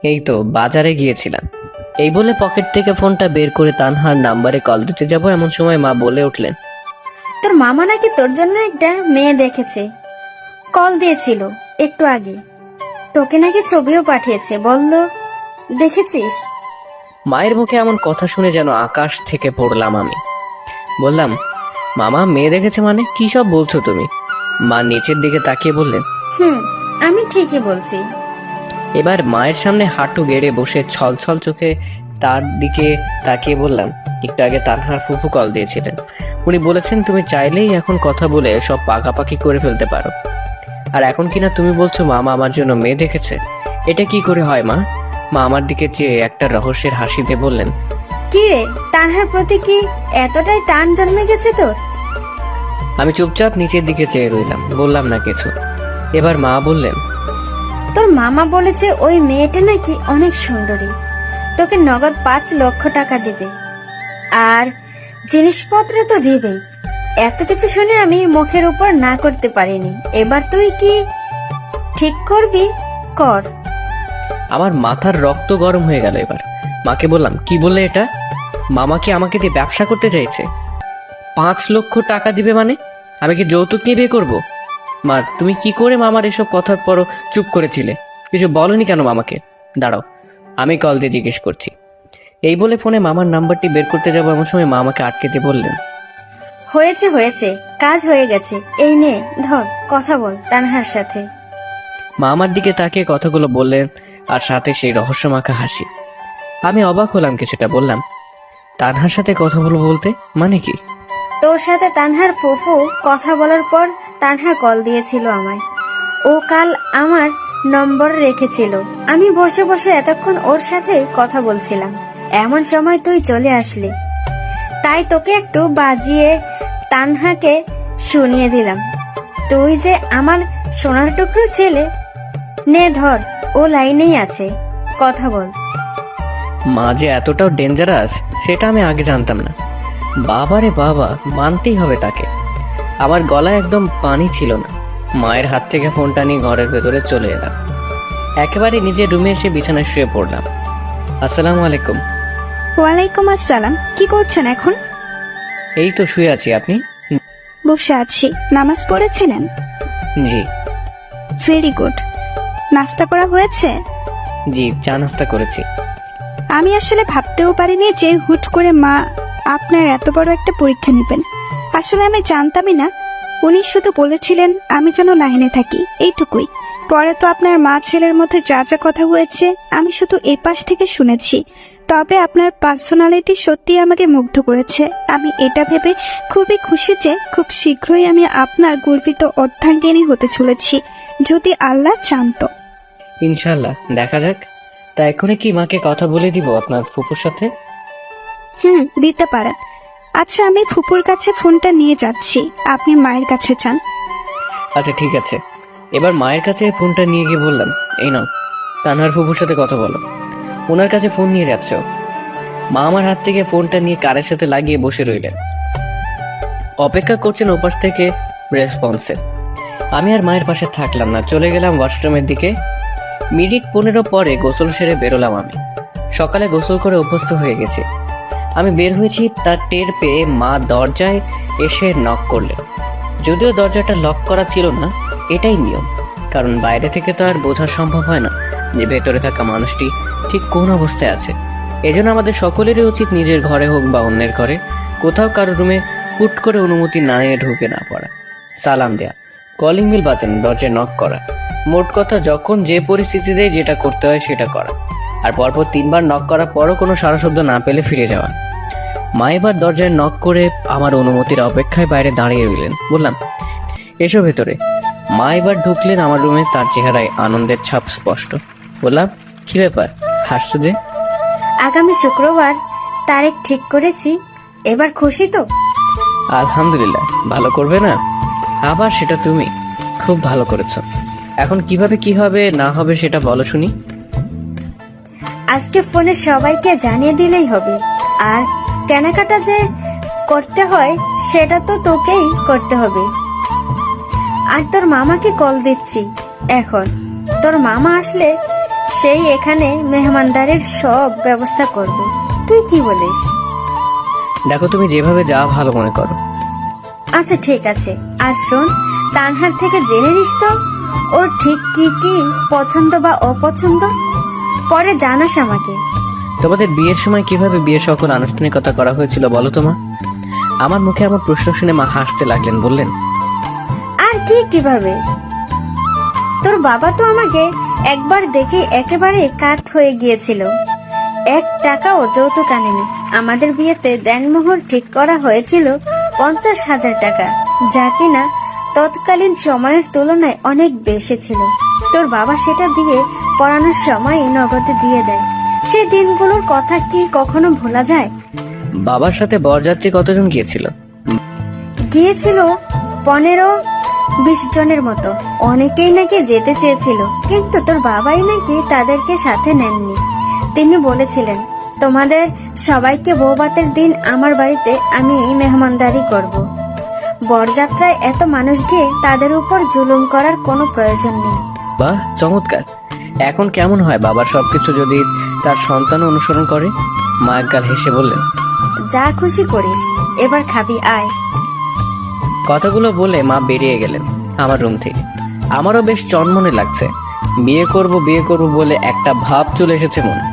এই তো বাজারে গিয়েছিলাম। এই বলে পকেট থেকে ফোনটা বের করে তানহার নাম্বারে কল দিতে যাব, এমন সময় মা বলে উঠলেন, তোর মামা নাকি তোর জন্য একটা মেয়ে দেখেছে, কল দিয়েছিল একটু আগে, তোকে নাকি ছবিও পাঠিয়েছে, বললো দেখেছিস? মায়ের মুখে এমন কথা শুনে যেন আকাশ থেকে পড়লাম আমি। বললাম, মামা মেয়ে দেখেছে মানে কি সব বলছো তুমি? মা নিচের দিকে তাকিয়ে বললেন, আমি ঠিকই বলছি। এবার মায়ের সামনে হাঁটু গেড়ে বসে ছলছল চোখে তার দিকে তাকিয়ে বললাম, একটু আগে তানহার ফুফু কল দিয়েছিলেন, উনি বলেছেন তুমি চাইলেই এখন কথা বলে সব পাকাপাকি করে ফেলতে পারো। আর এখন কিনা তুমি বলছো মামা আমার জন্য মেয়ে দেখেছে? এটা কি করে হয় মা? মা আমার দিকে চেয়ে একটা রহস্যের হাসি দিয়ে বললেন, কি রে, তানহার প্রতি কি এতটাই টান জন্মে গেছে তোর? আমি চুপচাপ নিচের দিকে চেয়ে রইলাম, বললাম না কিছু। এবার মা বললেন, তোর মামা বলেছে ওই মেয়েটা নাকি অনেক সুন্দরী, তোকে নগদ 5 লক্ষ টাকা দিবে, আর জিনিসপত্র তো দিবেই। এত কিছু শুনে আমি মুখের উপর না করতে পারিনি। এবার তুই কি ঠিক করবি? কর। আমার মাথার রক্ত গরম হয়ে গেল। এবার মাকে বললাম, কি বললে এটা? মামা কি আমাকে দিয়ে ব্যবসা করতে চাইছে? 5 লক্ষ টাকা দিবে মানে? আমি কি যৌতুক নিয়ে বিয়ে করবো? মা তুমি কি করে মামার এসব কথার পরও চুপ করেছিলে? কিছু বলনি কেন মামাকে? দাঁড়াও, আমি কল দিয়ে জিজ্ঞেস করছি। এই বলে ফোনে মামার নাম্বারটি বের করতে যাবো, এমন সময় মা আমাকে আটকে দিয়ে বললেন, হয়েছে হয়েছে, কাজ হয়ে গেছে, এই নে ধর, কথা বল তানহার সাথে। মা আমার দিকে তাকিয়ে কথাগুলো বললেন, আর সাথে সেই রহস্যমাখা হাসি। আমি অবাক হলাম কিছুটা, বললাম, তানহার সাথে কথা বলবো বলতে মানে কি? তোর সাথে তানহার ফুফু কথা বলার পর তানহা কল দিয়েছিল আমায়। ও কাল আমার নম্বর রেখেছিল। আমি বসে বসে এতক্ষণ ওর সাথে কথা বলছিলাম, এমন সময় তুই চলে আসলি, তাই তোকে একটু বাজিয়ে তানহাকে শুনিয়ে দিলাম তুই যে আমার সোনার টুকরো ছেলে। নে ধর, ও লাইনেই আছে, কথা বল। মা যে এতটাও ডেঞ্জারাস সেটা আমি আগে জানতাম না। বাবারে বাবা, মানতেই হবে তাকে। আমার গলায় একদম পানি ছিল না। মায়ের হাত থেকে ফোনটা নিয়ে ঘরের ভেতরে চলে এলাম। একেবারে নিজের রুমে এসে বিছানায় শুয়ে পড়লাম। আসসালামু আলাইকুম। ওয়ালাইকুম আসসালাম। কি করছেন এখন? এই তো শুয়ে আছি, আপনি? বসে আছি। নামাজ পড়েছিলেন? জি। Very good. নাস্তা করা হয়েছে? জি, চা নাস্তা করেছি। আমি আসলে ভাবতেও পারিনি যে হুট করে মা আপনার এত বড় একটা পরীক্ষা নেবেন। আসলে আমি জানতামই না। উনি শুধু বলেছিলেন আমি যেন লাইনে থাকি, এইটুকুই। পরে তো আপনার মা ছেলের মধ্যে যা যা কথা হয়েছে আমি শুধু এপাশ থেকে শুনেছি। তবে আপনার পার্সোনালিটি সত্যি আমাকে মুগ্ধ করেছে। আমি এটা ভেবে খুবই খুশি যে খুব শীঘ্রই আমি আপনার গর্বিত অর্ধাঙ্গিনী হতে চলেছি, যদি আল্লাহ চান তো। ইনশাল্লাহ, দেখা যাক। তা এখনই কি মাকে কথা বলে দিব আপনার ফুপুর সাথে? দিতে পারেন। আচ্ছা, আমি ফুপুর কাছে ফোনটা নিয়ে যাচ্ছি, আপনি মায়ের কাছে যান। আচ্ছা ঠিক আছে। এবার মায়ের কাছে ফোনটা নিয়ে গিয়ে বললাম, এই নাও, তানহার ফুপুর সাথে কথা বলো। ওনার কাছে ফোন নিয়ে যাচ্ছ। মা আমার হাত থেকে ফোনটা নিয়ে কারের সাথে লাগিয়ে বসে রইলেন, অপেক্ষা করছেন ওপাশ থেকে রেসপন্সে। আমি আর মায়ের পাশে থাকলাম না, চলে গেলাম ওয়াশরুমের দিকে। মিনিট 15 পরে গোসল সেরে বেরোলাম আমি। সকালে গোসল করে অভ্যস্ত হয়ে গেছি। আমি বের হয়েছি তার টের পেয়ে মা দরজায় এসে নক করলেন। যদিও দরজাটা লক করা ছিল না, এটাই নিয়ম, কারণ বাইরে থেকে তো আর বোঝা সম্ভব হয় না যে ভেতরে থাকা মানুষটি ঠিক কোন অবস্থায় আছে। এজন্য আমাদের সকলেরই উচিত নিজের ঘরে হোক বা অন্যের ঘরে কোথাও কারো রুমে হুট করে অনুমতি না নিয়ে ঢুকে না পড়া, সালাম দেয়া, কলিং বেল বাজানো, দরজায় নক করা, মোট কথা যখন যে পরিস্থিতিতে যেটা করতে হয় সেটা করা, আর পরপর 3 বার নক করার পরও কোনো সাড়া শব্দ না পেলে ফিরে যাওয়া। মা এবার দরজায় নক করে আমার অনুমতির অপেক্ষায় বাইরে দাঁড়িয়ে রইলেন। বললাম, এসো ভেতরে। মা এবার ঢুকলেন আমার রুমে, তার চেহারায় আনন্দের ছাপ স্পষ্ট। বললাম, কি ব্যাপার, হাসছো যে? আগামী শুক্রবার তারিখ ঠিক করেছি, এবার খুশি তো? আলহামদুলিল্লাহ। ভালো করবে না? আবার সেটা তুমি খুব ভালো করেছো। এখন কিভাবে কি হবে না হবে সেটা বলো শুনি। আজকে ফোনে সবাইকে জানিয়ে দিলেই হবে। আর কেনাকাটা যে করতে হয় সেটা তো তোকেই করতে হবে। আর তোর মামাকে কল দিচ্ছি এখন। তোর মামা আসলে সেই এখানে মেহমানদারির সব ব্যবস্থা করবে। তুই কি বলিস? দেখো, তুমি যেভাবে যা ভালো মনে করো। আচ্ছা ঠিক আছে। আর শোন, তানহার থেকে জেনে নিস তো ওর ঠিক কি কি পছন্দ বা অপছন্দ, পরে জানাস আমাকে। তোমাদের বিয়ের সময় কিভাবে বিয়ের সকল আনুষ্ঠানিকতা করা হয়েছিল বলো তো মা? আমার মুখে আমার প্রশ্ন শুনে মা হাসতে লাগলেন। বললেন, আর কি কিভাবে? তোর বাবা তো আমাকে একবার দেখে একেবারে কাত হয়ে গিয়েছিল। 1 টাকাও যৌতুক আনেনি। আমাদের বিয়েতে দেনমোহর ঠিক করা হয়েছিল 50,000 টাকা, যা কিনা তৎকালীন সময়ের তুলনায় অনেক বেশি ছিল। তোর বাবা সেটা বিয়ে পড়ানোর সময় নগদে দিয়ে দেয়। সেই দিনগুলোর কথা কি কখনো ভোলা যায়? বাবার সাথে বরযাত্রী কতজন গিয়েছিল? গিয়েছিল 15-20 জনের মতো। অনেকেই নাকি যেতে চেয়েছিল, কিন্তু তোর বাবাই নাকি তাদেরকে সাথে নেননি। তিনি বলেছিলেন, তোমাদের সবাইকে বৌভাতের দিন আমার বাড়িতে আমি মেহমানদারি করব। বরযাত্রায় এত মানুষ গিয়ে তাদের উপর জুলুম করার কোনো প্রয়োজন নেই। বাহ, চমৎকার। এখন কেমন হয় বাবার সবকিছু যদি তার সন্তান অনুসরণ করে? মা একগাল হেসে বললেন, যা খুশি করিস, এবার খাবি, আয়। কথাগুলো বলে মা বেরিয়ে গেলেন আমার রুম থেকে। আমারও বেশ চনমনে লাগছে। বিয়ে করব বলে একটা ভাব চলে এসেছে মনে।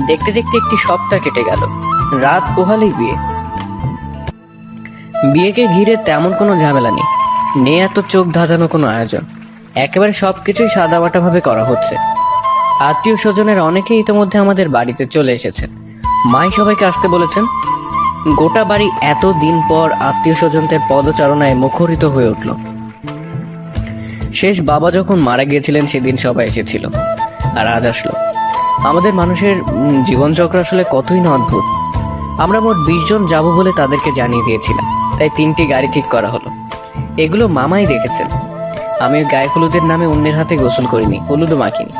দেখতে দেখতে একটি সপ্তাহ কেটে গেল। রাত পোহালেই বিয়ে। বিয়েকে ঘিরে তেমন কোনো ঝামেলা নেই এত চোখ ধাঁধানো কোনো আয়োজন। একেবারে সবকিছুই সাদামাটা ভাবে করা হচ্ছে। আত্মীয় স্বজনের অনেকেই ইতিমধ্যে আমাদের বাড়িতে চলে এসেছেন। মাই সবাইকে আসতে বলেছেন। গোটা বাড়ি এত দিন পর আত্মীয় স্বজনদের পদচারণায় মুখরিত হয়ে উঠল। শেষ বাবা যখন মারা গিয়েছিলেন সেদিন সবাই এসেছিল, আর আজ আসলো। আমাদের মানুষের জীবনচক্র আসলে কতই না অদ্ভুত। আমরা মোট 20 জন যাব বলে তাদেরকে জানিয়ে দিয়েছিলাম, তাই 3টি গাড়ি ঠিক করা হলো। এগুলো মামাই দেখেছেন। আমি গায়ে হলুদের নামে অন্যের হাতে গোসল করিনি, হলুদও মাখিনি,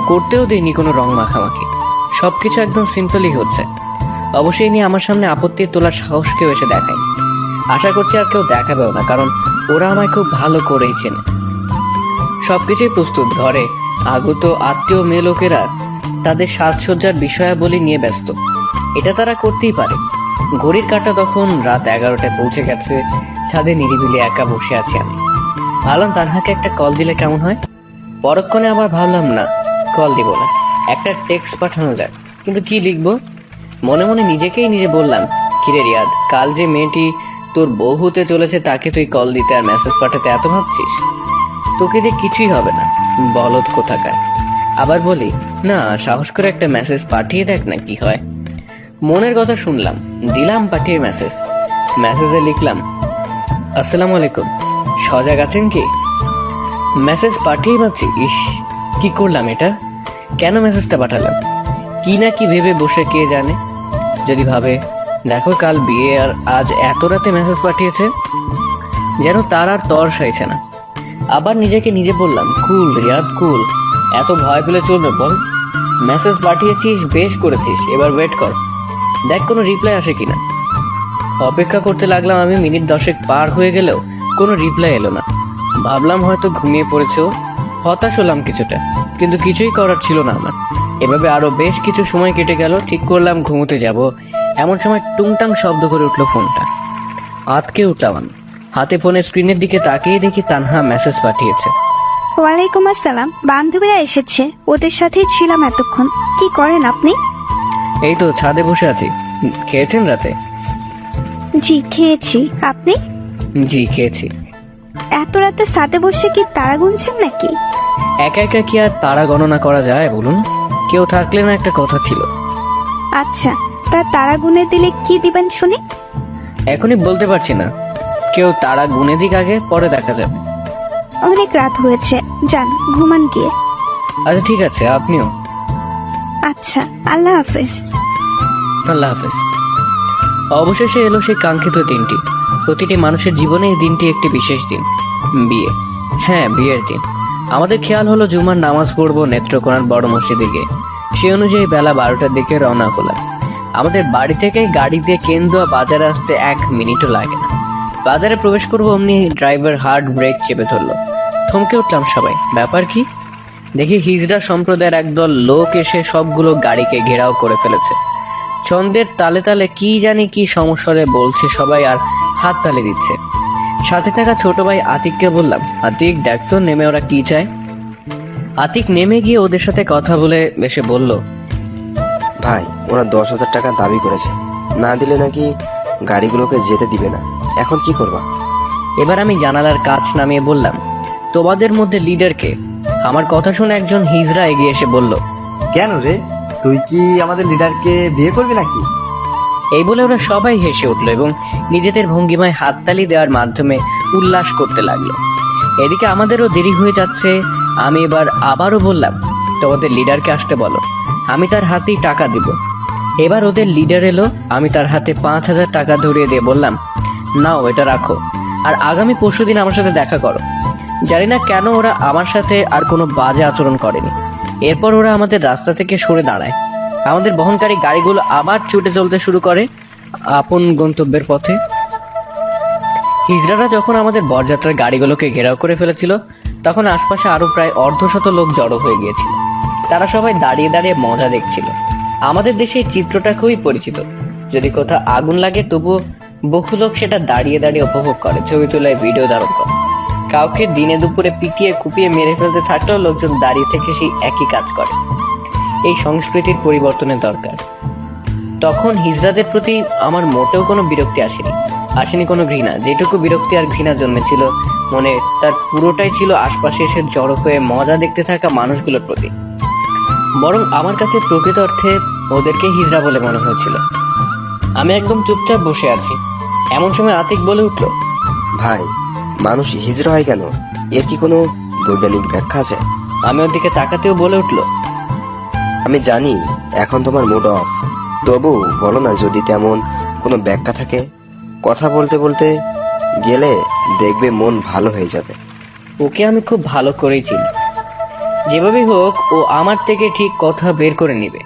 করতেও দিইনি কোনো রং মাখামাখি। সবকিছু একদম সিম্পলই হচ্ছে। অবশ্যই নিয়ে আমার সামনে আপত্তি তোলার সাহস কেউ এসে দেখায়নি। আশা করছি আর কেউ দেখাবেও না, কারণ ওরা আমায় খুব ভালো করেই চেনে। সবকিছুই প্রস্তুত। ঘরে আগত আত্মীয় মেয়ে লোকেরা তাদের সাজসজ্জার বিষয়াবলী নিয়ে ব্যস্ত। এটা তারা করতেই পারে। ঘড়ির কাঁটা তখন রাত 11টায় পৌঁছে গেছে। ছাদে নিরিবিলি একা বসে আছি আমি। ভাবলাম তানহাকে একটা কল দিলে কেমন হয়। পরক্ষণে আবার ভাবলাম না, কল দিব না, একটা টেক্সট পাঠানো যায়। কিন্তু কি লিখবো? মনে মনে নিজেকেই নিজে বললাম, কিরে রিয়াদ, কাল যে মেয়েটি তোর বউ হতে চলেছে তাকে তুই কল দিতে আর মেসেজ পাঠাতে এত ভাবছিস? তোকে দিয়ে কিছুই হবে না, বলদ কোথাকার। আবার বলি, না, সাহস করে একটা মেসেজ পাঠিয়ে দেখ না কি হয়। মনের কথা শুনলাম, দিলাম পাঠিয়ে মেসেজ। মেসেজে লিখলাম, আসসালামু আলাইকুম, সজাগ আছেন কি? মেসেজ পাঠিয়ে ভাবছি, ইস কি করলাম এটা, কেন মেসেজটা পাঠালাম? কি না কি ভেবে বসে কে জানে। যদি ভাবে, দেখো কাল বিয়ে আর আজ এত রাতে মেসেজ পাঠিয়েছে, যেন তার আর তর সাইছে না। আবার নিজেকে নিজে বললাম, কুল রিয়াদ কুল, এত ভয় পেলে চলবে বল? মেসেজ পাঠিয়েছিস, বেশ করেছিস, এবার ওয়েট কর, দেখ কোনো রিপ্লাই আসে কিনা। অপেক্ষা করতে লাগলাম আমি। মিনিট 10 পার হয়ে গেলেও কোনো রিপ্লাই এলো না। ভাবলাম হয়তো ঘুমিয়ে পড়েছে। হতাশ হলাম কিছুটা, কিন্তু কিছুই করার ছিল না আমার। এভাবে আরো বেশ কিছু সময় কেটে গেল। ঠিক করলাম ঘুমোতে যাব, এমন সময় টুংটাং শব্দ করে উঠলো ফোনটা। আতকে উঠলাম আমি। হাতে ফোনের স্ক্রিনের দিকে তাকিয়ে দেখি তানহা মেসেজ পাঠিয়েছে। ওয়ালাইকুম আসসালাম, বান্ধবীরা এসেছে, ওদের সাথেই ছিলাম এতক্ষণ। কি করেন আপনি? এই তো ছাদে বসে আছি। খেয়েছেন রাতে? জি খেয়েছি, আপনি? জি খেয়েছি। এত রাতে ছাদে বসে কি তারা গুনছেন নাকি? একা একা কি আর তারা গণনা করা যায় বলুন? কেউ থাকলে না একটা কথা ছিল। আচ্ছা, তা তারা গুনে দিলে কি দিবেন শুনি? এখনই বলতে পারছি না, কেউ তারা গুনে দিক, আগে পরে দেখা যাবে। অনেক রাত হয়েছে, যান ঘুমান গিয়ে। আচ্ছা ঠিক আছে, আপনিও। আচ্ছা, আল্লাহ হাফেজ। আল্লাহ হাফেজ। অবশেষে এলো সেই কাঙ্ক্ষিত দিনটি। প্রতিটি মানুষের জীবনে এই দিনটি একটি বিশেষ দিন, বিয়ে। হ্যাঁ, বিয়ের দিন। আমাদের খেয়াল হলো জুমার নামাজ পড়বো নেত্রকোনার বড় মসজিদে গিয়ে। সে অনুযায়ী বেলা 12টার দিকে রওনা হলাম। আমাদের বাড়ি থেকে গাড়ি দিয়ে কেন্দুয়া বাজারে আসতে 1 মিনিটও লাগে না। বাজারে প্রবেশ করবো অমনি ড্রাইভার হার্ড ব্রেক চেপে ধরলো। থমকে উঠলাম সবাই, ব্যাপার কি? দেখি হিজড়া সম্প্রদায়ের একদল লোক এসে সবগুলো গাড়িকে ঘেরাও করে ফেলেছে। ছন্দের তালে তালে কি জানি কি সমস্বরে বলছে সবাই, আর হাত তালি দিচ্ছে। সাথে থাকা ছোট ভাই আতিককে বললাম, আতিক দেখ তো নেমে ওরা কি চায়। আতিক নেমে গিয়ে ওদের সাথে কথা বলে এসে বলল, ভাই, ওরা 10,000 টাকা দাবি করেছে, না দিলে নাকি গাড়িগুলোকে যেতে দিবে না। এখন কি করবা? এবার আমি জানালার কাচ নামিয়ে বললাম, তোমাদের মধ্যে লিডার কে? আমার কথা শুনে একজন হিজড়া এগিয়ে এসে বলল, কেন রে, তুই কি আমাদের লিডারকে বিয়ে করবি নাকি? এই বলে ওরা সবাই হেসে উঠলো এবং নিজেদের ভঙ্গিমায় হাততালি দেওয়ার মাধ্যমে উল্লাস করতে লাগলো। এদিকে আমাদেরও দেরি হয়ে যাচ্ছে। আমি এবার আবারও বললাম, তোমাদের লিডারকে আসতে বলো, আমি তার হাতেই টাকা দিব। এবার ওদের লিডার এলো। আমি তার হাতে 5,000 টাকা ধরিয়ে দিয়ে বললাম, নাও এটা রাখো, আর আগামী পরশুদিন আমার সাথে দেখা করো। জানি না কেন ওরা আমার সাথে আর কোনো বাজে আচরণ করেনি। এরপর ওরা আমাদের রাস্তা থেকে সরে দাঁড়ায়। আমাদের বহনকারী গাড়িগুলো আবার ছুটে চলতে শুরু করে আপন গন্তব্যের পথে। হিজড়ারা যখন আমাদের বরযাত্রার গাড়িগুলোকে ঘেরাও করে ফেলেছিল, তখন আশপাশে আরো প্রায় অর্ধশত লোক জড়ো হয়ে গিয়েছিল। তারা সবাই দাঁড়িয়ে দাঁড়িয়ে মজা দেখছিল। আমাদের দেশে এই চিত্রটা খুবই পরিচিত। যদি কোথাও আগুন লাগে, তবুও বহু লোক সেটা দাঁড়িয়ে দাঁড়িয়ে উপভোগ করে, ছবি তোলায়, ভিডিও ধারণ করে। কাউকে দিনে দুপুরে পিটিয়ে কুপিয়ে মেরে ফেলতে থাকলেও লোকজন দাঁড়িয়ে থেকে সেই একই কাজ করে। এই সংস্কৃতির পরিবর্তনের দরকার। তখন হিজড়াদের প্রতি আমার মোটেও কোনো বিরক্তি আসেনি কোনো ঘৃণা। যেটুকু বিরক্তি আর ঘৃণা জন্মেছিল মনে, তার পুরোটাই ছিল আশপাশে এসে জড়ো হয়ে মজা দেখতে থাকা মানুষগুলোর প্রতি। বরং আমার কাছে প্রকৃত অর্থে ওদেরকে হিজড়া বলে মনে হয়েছিল। আমি একদম চুপচাপ বসে আছি। এমন সময় আতিক বলে উঠল, ভাই, মানুষ হিজড়া হয় কেন? এর কি কোনো বৈজ্ঞানিক ব্যাখ্যা আছে? আমি ওর দিকে তাকাতেও বলে উঠল, আমি জানি এখন তোমার মুড অফ, তবু বলো না যদি তেমন কোনো ব্যাখ্যা থাকে। কথা বলতে বলতে গেলে দেখবে মন ভালো হয়ে যাবে। ওকে আমি খুব ভালো করেই চিনি। যেভাবেই হোক ও আমার থেকে ঠিক কথা বের করে নিবে।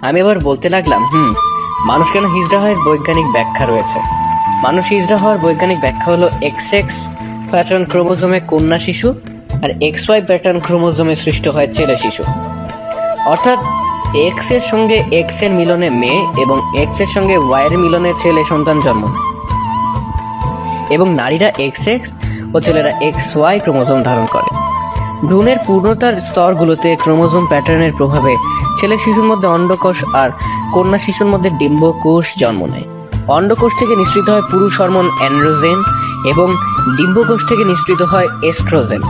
আমি এবার বলতে লাগলাম, মানুষ কেন হিজড়া হয় বৈজ্ঞানিক ব্যাখ্যা রয়েছে। মানুষ হিজড়া হওয়ার বৈজ্ঞানিক ব্যাখ্যা হলো XX প্যাটার্ন ক্রোমোজোমে কন্যা শিশু আর XY প্যাটার্ন ক্রোমোজোমে সৃষ্ট হয় ছেলে শিশু। অর্থাৎ X এর সঙ্গে X এর মিলনে মেয়ে এবং X এর সঙ্গে Y এর মিলনে ছেলে সন্তান জন্ম নেয়, এবং নারীরা XX ও ছেলেরা XY ক্রোমোজোম ধারণ করে। ভ্রূণের পূর্ণতার স্তরগুলোতে ক্রোমোজোম প্যাটার্নের প্রভাবে ছেলে শিশুর মধ্যে অন্ডকোষ আর কন্যা শিশুর মধ্যে ডিম্বকোষ জন্ম নেয়। অন্ডকোষ থেকে নিঃসৃত হয় পুরুষ হরমোন অ্যান্ড্রোজেন এবং ডিম্বকোষ থেকে নিঃসৃত হয় এস্ট্রোজেন।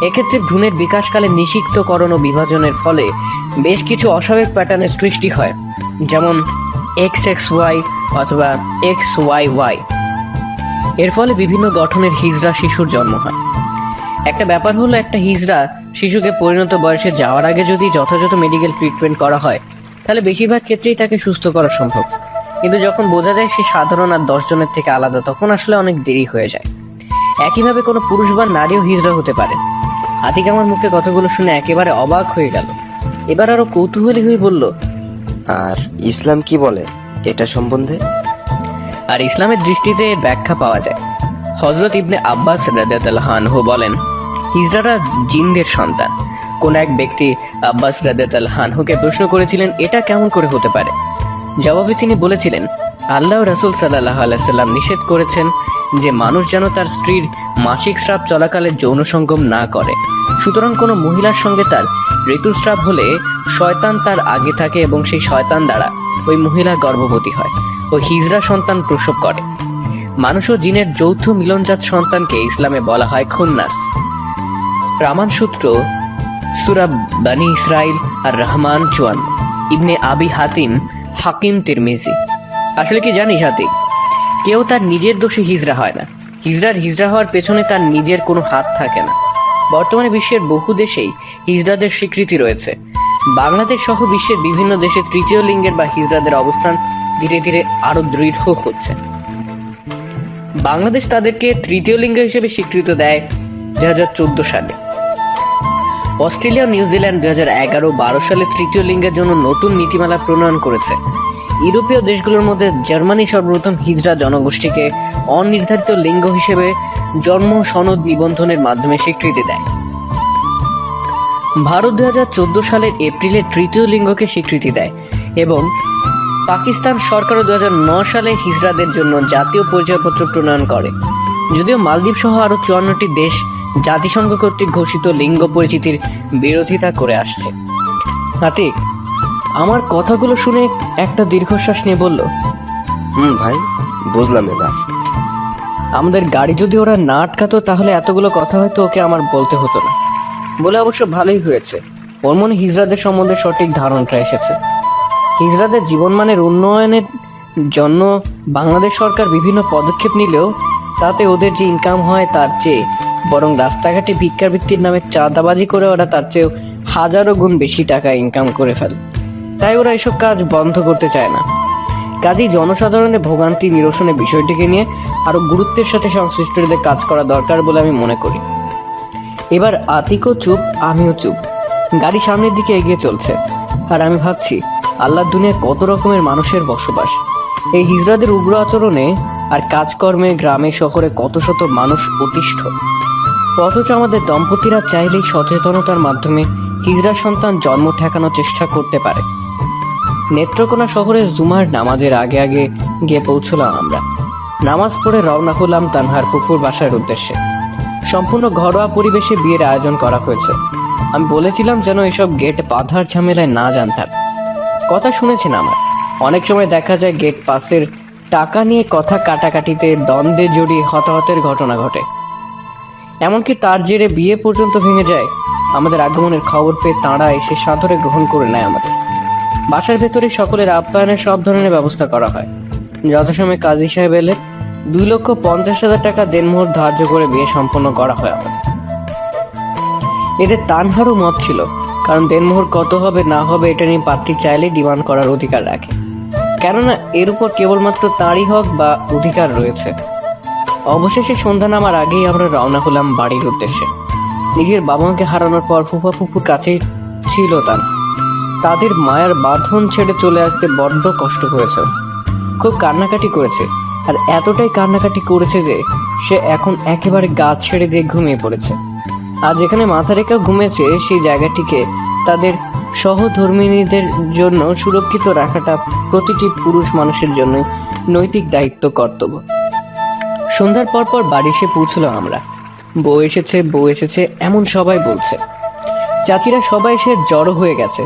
এক্ষেত্রে ভ্রূণের বিকাশকালে নিষিক্তকরণ ও বিভাজনের ফলে বেশ কিছু অস্বাভাবিক প্যাটার্নের সৃষ্টি হয়, যেমন XXY অথবা XYY। এর ফলে বিভিন্ন গঠনের হিজড়া শিশুর জন্ম হয়। একটা ব্যাপার হলো, একটা হিজড়া শিশুকে পরিণত বয়সে যাওয়ার আগে যদি যথাযথ মেডিকেল ট্রিটমেন্ট করা হয়, তাহলে বেশিরভাগ ক্ষেত্রেই তাকে সুস্থ করা সম্ভব। কিন্তু যখন বোঝা যায় সে সাধারণ আর 10 জনের থেকে আলাদা, তখন আসলে অনেক দেরি হয়ে যায়। একইভাবে কোনো পুরুষ বা নারীও হিজড়া হতে পারে। আতিক আমার মুখে কথাগুলো শুনে একেবারে অবাক হয়ে গেল। এবার আরো কৌতূহলী হয়ে বলল, আর ইসলাম কি বলে এটা সম্বন্ধে? আর ইসলামের দৃষ্টিতে এর ব্যাখ্যা পাওয়া যায়। হযরত ইবনে আব্বাস রাদিয়াল্লাহু আনহু বলেন, হিজড়ারা জিনদের সন্তান। কোন এক ব্যক্তি আব্বাস রাদিয়াল্লাহু আনহুকে প্রশ্ন করেছিলেন, এটা কেমন করে হতে পারে? জবাবে তিনি বলেছিলেন, আল্লাহ রাসূল সাল্লাল্লাহু আলাইহি সাল্লাম নিষেধ করেছেন যে মানুষ যেন তার স্ত্রীর মাসিক স্রাব চলাকালে যৌন সঙ্গম না করে। সুতরাং কোনো মহিলার সঙ্গে তার ঋতুস্রাব হলে শয়তান তার আগে থাকে এবং সেই শয়তান দ্বারা ওই মহিলা গর্ভবতী হয় ও হিজড়া সন্তান প্রসব করে। মানুষ ও জিনের যৌথ মিলনজাত সন্তানকে ইসলামে বলা হয় খুন্নাস। প্রামাণ সূত্র সূরা বনী ইসরাইল আর রহমান 54, ইবনে আবি হাতিম, হাকিম তিরমিজি। আসলে কি জানিস হাতি, কেউ তার নিজের দোষে হিজড়া হয় না। হিজড়া হওয়ার পেছনে তার নিজের কোনো হাত থাকে না। বর্তমানে বিশ্বের বহু দেশেই হিজড়াদের স্বীকৃতি রয়েছে। বাংলাদেশ সহ বিশ্বের বিভিন্ন দেশে তৃতীয় লিঙ্গের বা হিজড়াদের অবস্থান ধীরে ধীরে আরো দৃঢ় হচ্ছে। বাংলাদেশ তাদেরকে তৃতীয় লিঙ্গ হিসেবে স্বীকৃতি দেয় 2014 সালে। অস্ট্রেলিয়া ও নিউজিল্যান্ড 2011-12 সালে তৃতীয় লিঙ্গের জন্য নতুন নীতিমালা প্রণয়ন করেছে। ইউরোপীয় দেশগুলোর মধ্যে জার্মানি সর্বপ্রথম হিজড়া জনগোষ্ঠীকে অনির্ধারিত লিঙ্গ হিসেবে জন্ম সনদ নিবন্ধনের মাধ্যমে স্বীকৃতি দেয়। ভারত 2014 সালের এপ্রিলে তৃতীয় লিঙ্গকে স্বীকৃতি দেয় এবং পাকিস্তান সরকারও 2009 সালে হিজড়াদের জন্য জাতীয় পরিচয়পত্র প্রণয়ন করে। যদিও মালদ্বীপ সহ আরো 54টি দেশ জাতিসংঘ কর্তৃক ঘোষিত লিঙ্গ পরিচিতির বিরোধিতা করে আসছে। হাতি আমার কথাগুলো শুনে একটা দীর্ঘশ্বাস নিয়ে বলল, ভাই, বুঝলাম এবার। আমাদের গাড়ি যদি ওরা না আটকাতো তাহলে এতগুলো কথা হয়তো ওকে আমার বলতে হতো না। বলে অবশ্য ভালোই হয়েছে, ওর মনে হিজড়াদের সম্বন্ধে সঠিক ধারণাটা এসেছে। হিজড়াদের জীবনমানের উন্নয়নের জন্য বাংলাদেশ সরকার বিভিন্ন পদক্ষেপ নিলেও তাতে ওদের যে ইনকাম হয় তার চেয়ে বরং রাস্তাঘাটে ভিক্ষাবৃত্তির নামে চাঁদাবাজি করে ওরা তার চেয়েও হাজারো গুণ বেশি টাকা ইনকাম করে ফেলে। তাই ওরা এসব কাজ বন্ধ করতে চায় না। কাজেই জনসাধারণের ভোগান্তি নিরসনের বিষয়টিকে নিয়ে আরো গুরুত্বের সাথে সংশ্লিষ্টদের কাজ করা দরকার বলে আমি মনে করি। এবার আতিকও চুপ, আমিও চুপ। গাড়ি সামনের দিকে এগিয়ে চলছে আর আমি ভাবছি আল্লাহর দুনিয়ায় কত রকমের মানুষের বসবাস। এই হিজড়াদের উগ্র আচরণে আর কাজকর্মে গ্রামে শহরে কত শত মানুষ অতিষ্ঠ, অথচ আমাদের দম্পতিরা চাইলেই সচেতনতার মাধ্যমে হিজড়া সন্তান জন্ম ঠেকানোর চেষ্টা করতে পারে। নেত্রকোনা শহরে জুমার নামাজের আগে আগে গিয়ে পৌঁছলাম আমরা। নামাজ পড়ে রওনা হলাম তানহার ফুফুর বাসার উদ্দেশ্যে। সম্পূর্ণ ঘরোয়া পরিবেশে বিয়ের আয়োজন করা হয়েছে। আমি বলেছিলাম যেন এসব গেট বাঁধার ঝামেলায় না জানতাম। কথা শুনেছেন আমার, অনেক সময় দেখা যায় গেট পাসের টাকা নিয়ে কথা কাটাকাটিতে দ্বন্দ্বে জড়িয়ে হতাহতের ঘটনা ঘটে। এমনকি তার জেরে বিয়ে পর্যন্ত ভেঙে যায়। আমাদের আগমনের খবর পেয়ে তাঁরা এসে সাদরে গ্রহণ করে নেয় আমাদের। বাসার ভেতরে সকলের আপ্যায়নের সব ধরনের ব্যবস্থা করা হয়। যথাসময়ে কাজী সাহেব এলে 2,50,000 টাকা দেনমোহর ধার্য করে বিয়ে সম্পন্ন করা হয় আমাদের। এতে তানহারও মত ছিল, কারণ দেনমোহর কত হবে না হবে এটা নিয়ে পাত্রী চাইলে ডিমান্ড করার অধিকার রাখে, কেননা এর উপর কেবলমাত্র তাঁরই হক বা অধিকার রয়েছে। অবশেষে সন্ধ্যা নামার আগেই আমরা রওনা হলাম বাড়ির উদ্দেশ্যে। নিজের বাবা মাকে হারানোর পর ফুফা ফুফুর কাছেই ছিল তাদের মায়ের বাঁধন ছেড়ে চলে আসতে বড্ড কষ্ট হয়েছে। খুব কান্নাকাটি করেছে, আর এতটাই কান্নাকাটি করেছে যে সে এখন একেবারে গা ছেড়ে দিয়ে ঘুমিয়ে পড়েছে। আর যেখানে মাথা রেখে ঘুমিয়েছে সেই জায়গাটিকে তাদের সহধর্মিণীদের জন্য সুরক্ষিত রাখাটা প্রতিটি পুরুষ মানুষের জন্য নৈতিক দায়িত্ব, কর্তব্য। সন্ধ্যার পর বাড়ি এসে পৌঁছলাম আমরা। বউ এসেছে এমন সবাই বলছে। চাচিরা সবাই এসে জড়ো হয়ে গেছে।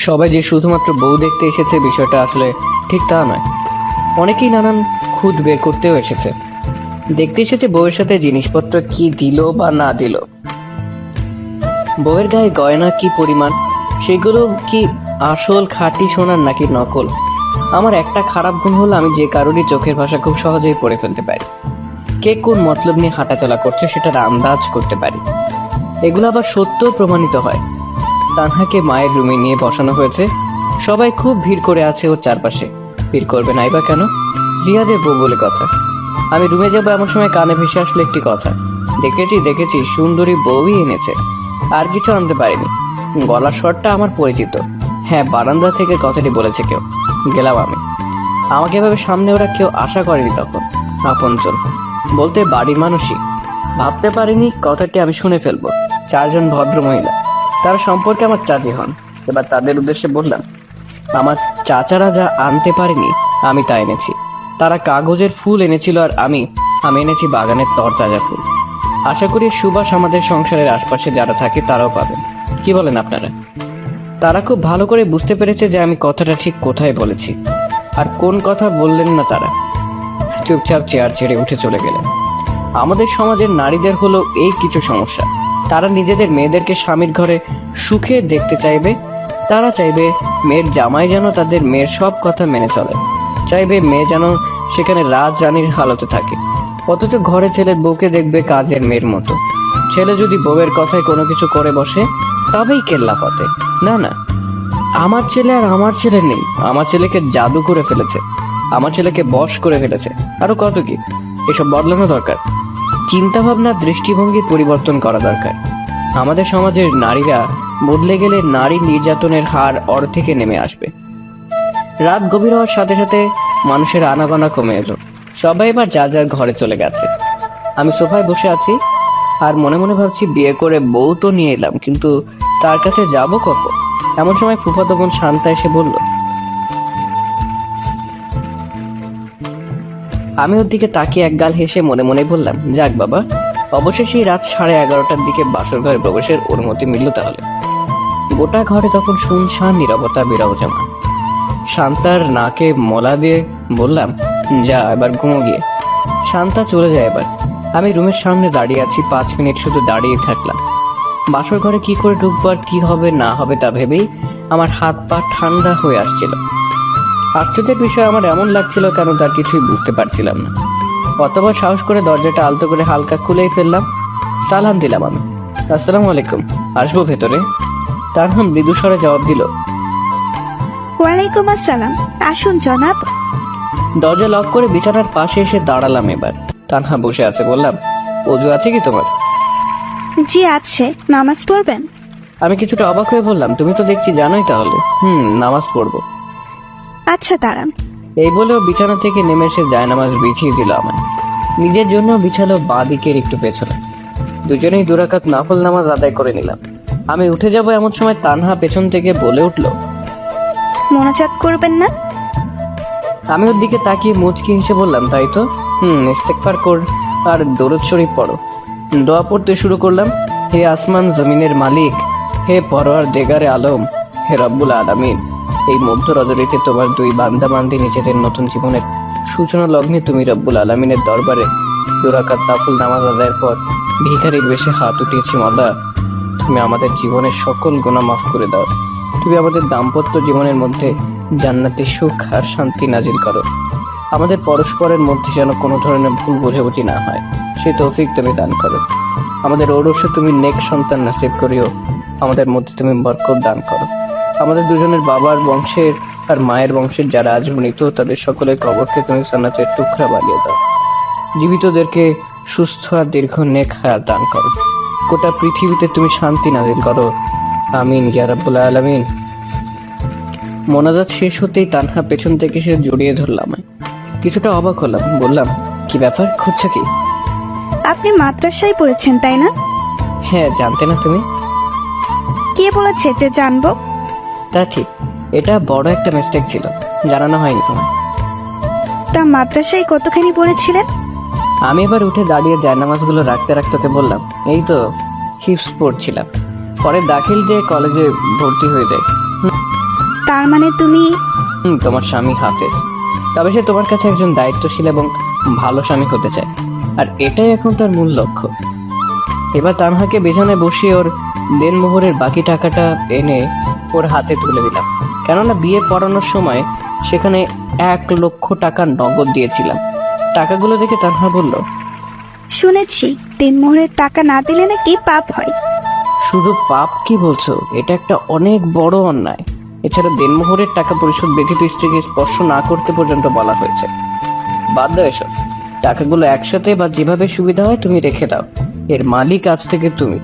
সবাই যে শুধুমাত্র বউ দেখতে এসেছে বিষয়টা আসলে ঠিক তা নয়। অনেকেই নানান খুঁত বের করতেও এসেছে। দেখতে এসেছে বউয়ের সাথে জিনিসপত্র কি দিল বা না দিল, বউয়ের গায়ে গয়না কি পরিমাণ, সেগুলো কি আসল খাঁটি সোনার নাকি নকল। আমার একটা খারাপ গুণ হলো আমি যে কারোরই চোখের ভাষা খুব সহজেই পড়ে ফেলতে পারি। কে কোন মতলব নিয়ে হাঁটাচলা করছে সেটার আন্দাজ করতে পারি। এগুলো আবার সত্য প্রমাণিত হয়। তানহাকে মায়ের রুমে নিয়ে বসানো হয়েছে। সবাই খুব ভিড় করে আছে ওর চারপাশে। ভিড় করবে নাই বা কেন, রিয়াদের বউ বলে কথা। আমি রুমে যাবো এমন সময় কানে ভেসে আসলো একটি কথা, দেখেছি সুন্দরী বউই এনেছে, আর কিছু আনতে পারিনি। গলার স্বরটা আমার পরিচিত। হ্যাঁ, বারান্দা থেকে কথাটি বলেছে কেউ। গেলাম আমি। আমাকে এভাবে সামনে ওরা কেউ আশা করেনি তখন। আপনজন বলতে বাড়ির মানুষই। ভাবতে পারিনি কথাটি আমি শুনে ফেলবো। 4 জন ভদ্র মহিলা, তারা সম্পর্কে আমার চাচি হন। এবার তাদের উদ্দেশ্যে বললাম, আমার চাচারা যা আনতে পারেনি আমি তা এনেছি। তারা কাগজের ফুল এনেছিল আর আমি এনেছি বাগানের তরতাজা ফুল। আশা করি সুবাস আমাদের সংসারের আশপাশে যারা থাকে তারাও পাবেন। কি বলেন আপনারা? তারা খুব ভালো করে বুঝতে পেরেছে যে আমি কথাটা ঠিক কোথায় বলেছি আর কোন কথা বললেন না। তারা চুপচাপ চেয়ার ছেড়ে উঠে চলে গেলেন। আমাদের সমাজের নারীদের হলো এই কিছু সমস্যা। তারা নিজেদের মেয়েদেরকে স্বামীর ঘরে সুখে দেখতে চাইবে, তারা চাইবে মেয়ের জামাই যেন তাদের মেয়ের সব কথা মেনে চলে, চাইবে মেয়ে যেন সেখানে রাজ রানীর হালতে থাকে, অথচ ঘরে ছেলের বউকে দেখবে কাজের মেয়ের মতো। ছেলে যদি বউয়ের কথায় কোনো কিছু করে বসে তবেই কেল্লা পথে। না না, আমার ছেলে আর আমার ছেলে নেই, আমার ছেলেকে জাদু করে ফেলেছে, আমার ছেলেকে বশ করে ফেলেছে, আরো কত কি। এসব বদলানো দরকার, চিন্তা ভাবনা দৃষ্টিভঙ্গি পরিবর্তন করা দরকার। আমাদের সমাজের নারীরা বদলে গেলে নারী নির্যাতনের হার অর্ধেকে নেমে আসবে। রাত গভীর হওয়ার সাথে সাথে মানুষের আনাগোনা কমে এলো, সবাই এবার যার যার ঘরে চলে গেছে। আমি সোফায় বসে আছি আর মনে মনে ভাবছি, বিয়ে করে বউ তো নিয়ে এলাম, কিন্তু তার কাছে যাব কখন? এমন সময় ফুফাতো বোন শান্তা এসে বলল। আমি ওর দিকে তাকিয়ে একগাল হেসে মনে মনে বললাম, যাক বাবা, অবশেষে রাত 11:30টার দিকে বাসর ঘরে প্রবেশের অনুমতি মিলল। তাহলে গোটা ঘরে তখন শুনশান নীরবতা বিরাজমান। শান্তার নাকে মলা দিয়ে বললাম, যা এবার ঘুমো গিয়ে। শান্তা চলে যায় এবার। আমি রুমের সামনে দাঁড়িয়ে আছি, 5 মিনিট শুধু দাঁড়িয়ে থাকলাম। বাসর ঘরে কি করে ঢুকবো আর কি হবে না হবে তা ভেবেই আমার হাত পা ঠান্ডা হয়ে আসছিল। আশ্চর্যের বিষয়, আমার এমন লাগছিল কেন তার কিছুই বুঝতে পারছিলাম না। অতবার সাহস করে দরজাটা আলতো করে হালকা খুলেই ফেললাম। সালাম দিলাম আমি, আসসালামু আলাইকুম, আসবো ভেতরে? তার মৃদু স্বরে জবাব দিল, ওয়ালাইকুম আসসালাম, আসুন জনাব। দরজা লক করে বিছানার পাশে এসে দাঁড়ালাম। এবার তানহা বসে আছে। বললাম, অজু আছে কি তোমার? জি আছে, নামাজ পড়বেন? আমি কিছুটা অবাক হয়ে বললাম, তুমি তো দেখছি জানোই তাহলে। নামাজ পড়বো। আচ্ছা দাঁড়ান। এই বলেও বিছানা থেকে নেমে এসে জায়নামাজ বিছিয়ে দিল আমায়। নিজের জন্য বিছালো বাঁ দিকের একটু পেছনে। দুজনেই 2 রাকাত নফল নামাজ আদায় করে নিলাম। আমি উঠে যাব এমন সময় তানহা পেছন থেকে বলে উঠল, মোনাজাত করবেন না? আমি ওর দিকে তাকিয়ে মুচকি হেসে বললাম, তাই তো। ইস্তেগফার কর আর দরুদ শরীফ পড়ো। দোয়া পড়তে শুরু করলাম। হে আসমান জমিনের মালিক, হে পরওয়ারদিগারে আলম, হে রব্বুল আলামিন, এই মধ্য রজনীতে তোমার 2 বান্দা বান্দি নিজেদের নতুন জীবনের সূচনা লগ্নে তুমি রব্বুল আলামিনের দরবারে 2 রাকাত নফল নামাজ আদায়ের পর ভিখারির বেশে হাত উঠিয়েছি। মাওলা, তুমি আমাদের জীবনের সকল গুনাহ মাফ করে দাও। তুমি আমাদের দাম্পত্য জীবনের মধ্যে জান্নাতি সুখ আর শান্তি নাজিল করো। আমাদের পরস্পরের মধ্যে যেন কোনো ধরনের ভুল বোঝাবুঝি না হয়, সেই তৌফিক তুমি দান করো। আমাদের ঔরসে তুমি নেক সন্তান নসিব করিও। আমাদের মধ্যে তুমি বরকত দান করো। আমাদের দুজনের বাবার বংশের আর মায়ের বংশের যারা আজ মৃত, তাদের সকলের কবরকে তুমি জান্নাতের টুকরা বানিয়ে দাও। জীবিতদেরকে সুস্থ আর দীর্ঘ নেক হায়াত দান করো। গোটা পৃথিবীতে তুমি শান্তি নাজিল করো। আমিন ইয়া রাব্বুল আলামিন। মোনাজাত শেষ হতেই তানহা পেছন থেকে সে জড়িয়ে ধরলাম। কিছুটা অবাক হলাম। বললাম, কি ব্যাপার, খুঁজছো কি? আপনি মাদ্রাসায় পড়েছেন তাই না? হ্যাঁ, জানতে না তুমি? কে বলেছে যে জানবো? তা ঠিক, এটা বড় একটা মিস্টেক ছিল, জানানো হয়নি তোমায়। তা মাদ্রাসায় কতখানি পড়েছিলেন? আমি এবার উঠে দাঁড়িয়ে জায়নামাজগুলো রাখতে রাখতে ওকে বললাম, এই তো হিপস পড়ছিলাম, পরে দাখিল দিয়ে কলেজে ভর্তি হয়ে যায়। তার মানে তুমি? তোমার স্বামী হাফেজ, তবে সে তোমার কাছে একজন দায়িত্বশীল এবং ভালো স্বামী হতে চায়, আর এটাই এখন তার মূল লক্ষ্য। এবার তানহাকে বিছানায় বসিয়ে ওর দেনমোহরের বাকি টাকাটা এনে ওর হাতে তুলে দিলাম, কেননা বিয়ে পড়ানোর সময় সেখানে 1 লক্ষ টাকা নগদ দিয়েছিলাম। টাকাগুলো দেখে তানহা বলল, শুনেছি দিনমোহরের টাকা না দিলে নাকি পাপ হয়। শুধু পাপ কি বলছো, এটা একটা অনেক বড় অন্যায়। এছাড়া দেনমোহরের টাকা পরিশোধ ব্যতীত স্ত্রীকে স্পর্শ না করতে পর্যন্ত বলা হয়েছে। বাদ দাও এসব, টাকাগুলো একসাথে বা যেভাবে সুবিধা হয় তুমি রেখে দাও। এর মালিক আজ থেকে তুমি।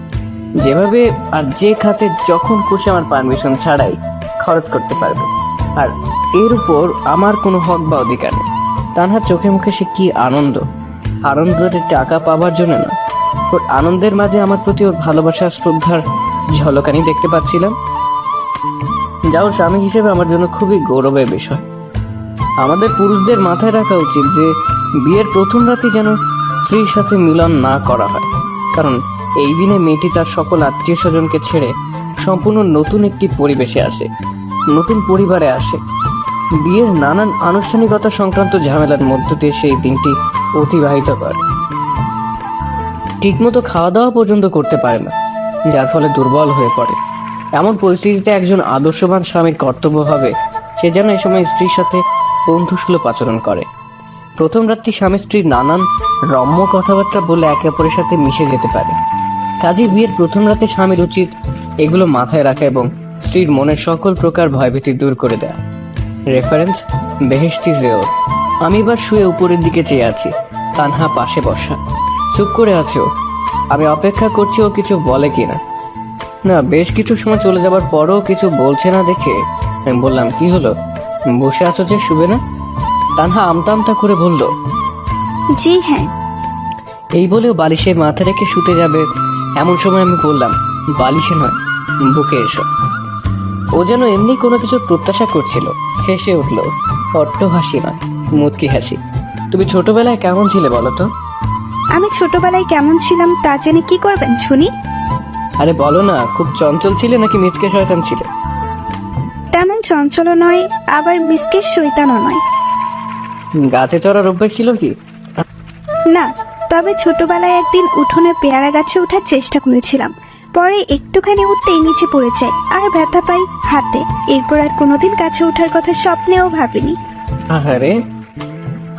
যেভাবে আর যে খাতে যখন খুশি আমার পারমিশন ছাড়াই খরচ করতে পারবে, আর এর উপর আমার কোনো হক বা অধিকার নেই। তানহার চোখে মুখে সে কি আনন্দ! আনন্দের টাকা পাবার জন্য না, ওর আনন্দের মাঝে আমার প্রতি ওর ভালোবাসা শ্রদ্ধার ঝলকানি দেখতে পাচ্ছিলাম। যা ওর স্বামী হিসেবে আমার জন্য খুবই গৌরবের বিষয়। আমাদের পুরুষদের মাথায় রাখা উচিত যে বিয়ের প্রথম রাতে যেন স্ত্রীর সাথে মিলন না করা হয়, কারণ এই দিনে মেয়েটি তার সকল আত্মীয় স্বজনকে ছেড়ে সম্পূর্ণ নতুন একটি পরিবেশে আসে, নতুন পরিবারে আসে। বিয়ের নানান আনুষ্ঠানিকতা সংক্রান্ত ঝামেলার মধ্য দিয়ে সেই দিনটি অতিবাহিত করে। ঠিকমতো খাওয়া দাওয়া পর্যন্ত করতে পারে না, যার ফলে দুর্বল হয়ে পড়ে। এমন পরিস্থিতিতে একজন আদর্শবান স্বামীর কর্তব্য হবে সে যেন এ সময় স্ত্রীর সাথে বন্ধুসুলভ আচরণ করে। প্রথম রাত্রি স্বামী স্ত্রীর নানান রম্য কথাবার্তা বলে একে অপরের সাথে মিশে যেতে পারে। কাজী বিয়ের প্রথম রাতে স্বামীর উচিত এগুলো মাথায় রাখা এবং স্ত্রীর মনের সকল প্রকার ভয়ভীতি দূর করে দেয়া। রেফারেন্স বেহেশতি জিওর। আমি এবার শুয়ে উপরের দিকে চেয়ে আছি, তানহা পাশে বসা, চুপ করে আছে ও। আমি অপেক্ষা করছি ও কিছু বলে কিনা। না, বেশ কিছু সময় চলে যাবার পরও কিছু বলছে না দেখে আমি বললাম, কি হলো, বসে আছো যে, শুবে না? তানহা আমতা আমতা করে বলল, জি হ্যাঁ। এই বলেও বালিশে মাথা রেখে শুতে যাবে এমন সময় আমি বললাম, বালিশে নয়, বুকে এসো। ও যেন এমনি কোনো কিছু প্রত্যাশা করছিল। হেসে উঠল, অট্ট হাসি নয়, মুচকি হাসি। তুমি ছোটবেলায় কেমন ছিলে বলো তো? আমি ছোটবেলায় কেমন ছিলাম তা জেনে কি করবেন শুনি? আরে বলো না, খুব চঞ্চল ছিলে নাকি মিচকে শয়তান ছিলে? তেমন চঞ্চল নয়, আবার বিস্কিট শৈতানও নয়। গাছে চড়ার অভ্যাস ছিল কি? না, তবে ছোটবেলায় একদিন উঠোনে পেয়ারা গাছে ওঠার চেষ্টা করেছিলাম। পরে একটুখানি উঠতেই নিচে পড়ে যায় আর ব্যথা পাই হাতে। এরপর আর কোনোদিন গাছে ওঠার কথা স্বপ্নেও ভাবিনি। আরে